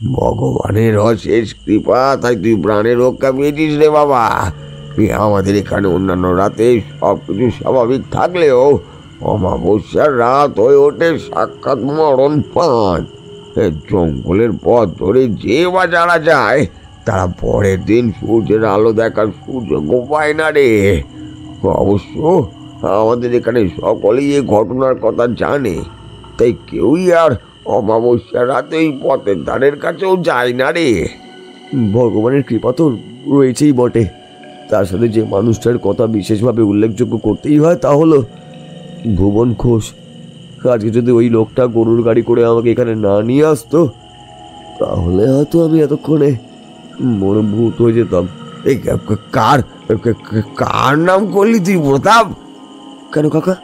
ভগবানের অশেষ কৃপা, তাই তুই প্রাণের রক্ষা পেয়েছিস রে বাবা। আমাদের এখানে অন্যান্য রাতে সব কিছু স্বাভাবিক থাকলেও অমাবস্যার রাত হয়ে ওঠে সাক্ষাৎ মরণ পান। জঙ্গলের পথ ধরে যে বা যারা যায় তারা পরের দিন সূর্যের আলো দেখার সুযোগ পায় না রে। অবশ্য আমাদের এখানে সকলেই এই ঘটনার কথা জানে, তাই কেউই আর অমাবস্যার রাতে ওই পথের ধারের কাছেও যায় না রে। ভগবানের কৃপা তো রয়েছেই বটে, তার সাথে যে মানুষটার কথা বিশেষভাবে উল্লেখযোগ্য করতেই হয় তা হলো ভুবন ঘোষ। আজকে যদি ওই লোকটা গরুর গাড়ি করে আমাকে এখানে না নিয়ে আসতো, তাহলে হয়তো আমি এতক্ষণে মনে ভূত হয়ে যেতাম। এই কার কার নাম করলি তুই প্রতাপ? কেন কাকা,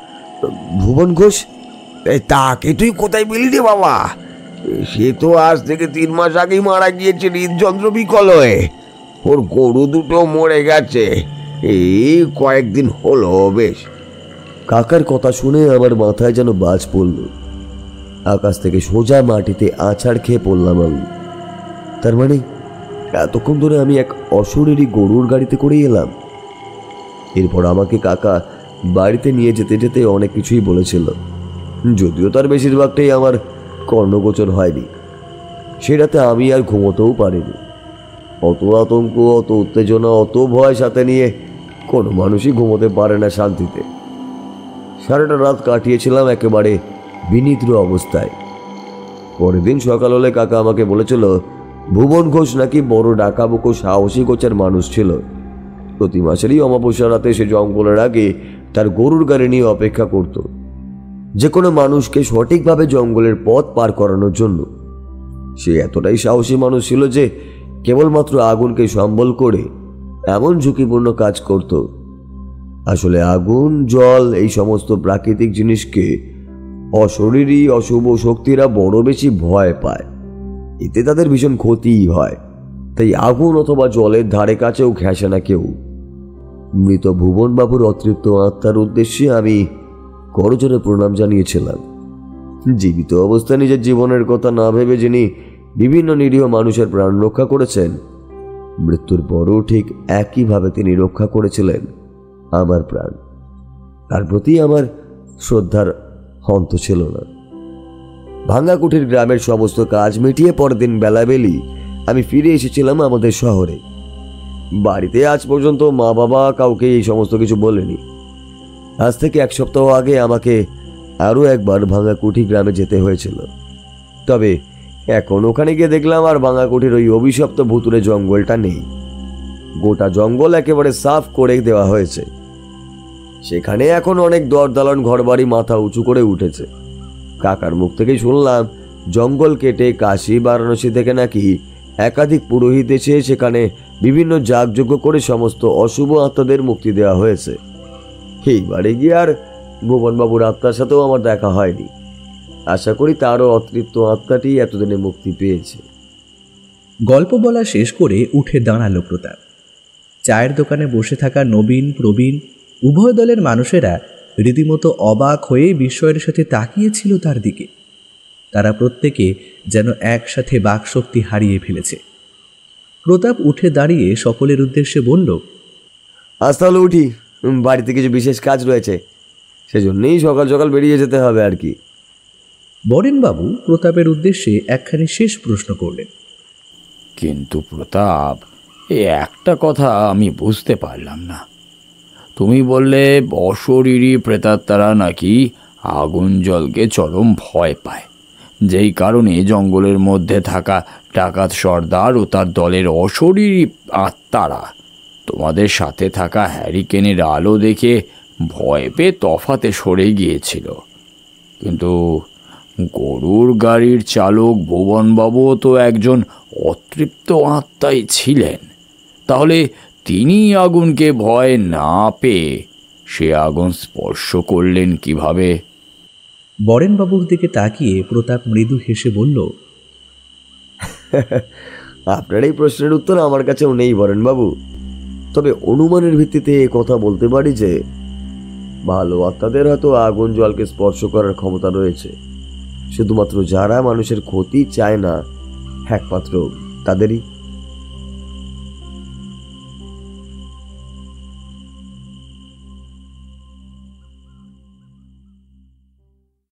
ভুবন ঘোষ? তাকে তুই কোথায় পেলি রে বাবা? সে তো আজ থেকে 3 মাস আগেই মারা গিয়েছে হৃদযন্ত্র বিকল হয়ে। ওর গরু দুটো মরে গেছে এই কয়েকদিন হলো বেশ। কাকার কথা শুনে আমার মাথায় যেন বাজ পড়ল। আকাশ থেকে সোজা মাটিতে আছাড় খেয়ে পড়লাম আমি। তার মানে এতক্ষণ ধরে আমি এক অশরীরী গরুর গাড়িতে করেই এলাম। এরপর আমাকে কাকা বাড়িতে নিয়ে যেতে যেতে অনেক কিছুই বলেছিল, যদিও তার বেশিরভাগটাই আমার কর্ণগোচর হয়নি। সে রাতে আমি আর ঘুমোতেও পারিনি। অত আতঙ্ক, অত উত্তেজনা, অত ভয় সাথে নিয়ে কোনো মানুষই ঘুমোতে পারে না শান্তিতে। সারাটা রাত কাটিয়েছিলাম একেবারে বিনিদ্র অবস্থায়। পরের দিন সকাল হলে কাকা আমাকে বলেছিল ভুবন ঘোষ নাকি বড় ডাকাবুকো সাহসী গোছের মানুষ ছিল। প্রতি মাসেরই অমাবস্যা রাতে সে জঙ্গলের আগে তার গরুর গাড়ি নিয়ে অপেক্ষা করত, যে কোনো মানুষকে সঠিকভাবে জঙ্গলের পথ পার করানোর জন্য। সে এতটাই সাহসী মানুষ ছিল যে কেবলমাত্র আগুনকে সম্বল করে এমন ঝুঁকিপূর্ণ কাজ করত। আসলে আগুন, জল, এই সমস্ত প্রাকৃতিক জিনিসকে অশরীরী অশুভ শক্তিরা বড় বেশি ভয় পায়। এতে তাদের ভীষণ ক্ষতিই হয়, তাই আগুন অথবা জলের ধারে কাছেও ঘেঁষে না কেউ। মৃত ভুবনবাবুর অতৃপ্ত আত্মার উদ্দেশ্যে আমি করজোরে প্রণাম জানিয়েছিলাম। জীবিত অবস্থায় নিজের জীবনের কথা না ভেবে যিনি বিভিন্ন নিরীহ মানুষের প্রাণ রক্ষা করেছেন, মৃত্যুর পরও ঠিক একইভাবে তিনি রক্ষা করেছিলেন আমার প্রাণ। তার প্রতি আমার শ্রদ্ধার অন্ত ছিল না। ভাঙ্গাকুঠির গ্রামের সমস্ত কাজ মিটিয়ে পরের দিন বেলাবেলি আমি ফিরে এসেছিলাম আমাদের শহরে। বাড়িতে আজ পর্যন্ত মা বাবা কাউকে এই সমস্ত কিছু বলেনি। আজ থেকে 1 সপ্তাহ আগে আমাকে আরও একবার ভাঙ্গাকুঠি গ্রামে যেতে হয়েছিল। তবে এখন ওখানে গিয়ে দেখলাম আর ভাঙ্গাকুঠির ওই অভিশপ্ত ভুতুরে জঙ্গলটা নেই। গোটা জঙ্গল একেবারে সাফ করে দেওয়া হয়েছে। সেখানে এখন অনেক দরদালান ঘরবাড়ি মাথা উঁচু করে উঠেছে। কাকার মুখ থেকেই শুনলাম জঙ্গল কেটে কাশী বারাণসী থেকে নাকি একাধিক পুরোহিত এসে সেখানে বিভিন্ন যাগযজ্ঞ করে সমস্ত অশুভ আত্মাদের মুক্তি দেওয়া হয়েছে। এইবারে গিয়ে আর ভুবনবাবুর আত্মার সাথেও আমার দেখা হয়নি। আশা করি তারও অতৃপ্ত আত্মাটি এতদিনে মুক্তি পেয়েছে। গল্প বলা শেষ করে উঠে দাঁড়ালো প্রতাপ। চায়ের দোকানে বসে থাকা নবীন প্রবীণ উভয় দলের মানুষেরা রীতিমতো অবাক হয়ে বিস্ময়ের সাথে তাকিয়েছিল তার দিকে। তারা প্রত্যেকে যেন একসাথে বাকশক্তি হারিয়ে ফেলেছে। প্রতাপ উঠে দাঁড়িয়ে সকলের উদ্দেশ্যে বলল, আজ তাহলে উঠি, বাড়িতে কিছু বিশেষ কাজ রয়েছে, সেজন্যই সকাল সকাল বেরিয়ে যেতে হবে আর কি। বরেনবাবু প্রতাপের উদ্দেশ্যে একখানি শেষ প্রশ্ন করলেন। কিন্তু প্রতাপ, এই একটা কথা আমি বুঝতে পারলাম না। তুমি বললে অশরীরী প্রেতাত্মারা নাকি আগুন জলকে চরম ভয় পায়, যেই কারণে জঙ্গলের মধ্যে থাকা ডাকাত সর্দার ও তার দলের অশরীরী আত্মারা তোমাদের সাথে থাকা হ্যারিকেনের আলো দেখে ভয় পেয়ে তফাতে সরে গিয়েছিল। কিন্তু গরুর গাড়ির চালক ভুবনবাবুও তো একজন অতৃপ্ত আত্মাই ছিলেন। তাহলে তিনি আগুনকে ভয় না পেয়ে সে আগুন স্পর্শ করলেন কিভাবে? বরেনবাবুর দিকে তাকিয়ে প্রতাপ মৃদু হেসে বলল, আপনার এই প্রশ্নের উত্তর আমার কাছেও নেই বরেনবাবু। তবে অনুমানের ভিত্তিতে এ কথা বলতে পারি যে ভালো আত্মাদের হয়তো আগুন জলকে স্পর্শ করার ক্ষমতা রয়েছে। শুধুমাত্র যারা মানুষের ক্ষতি চায় না একমাত্র তাদেরই।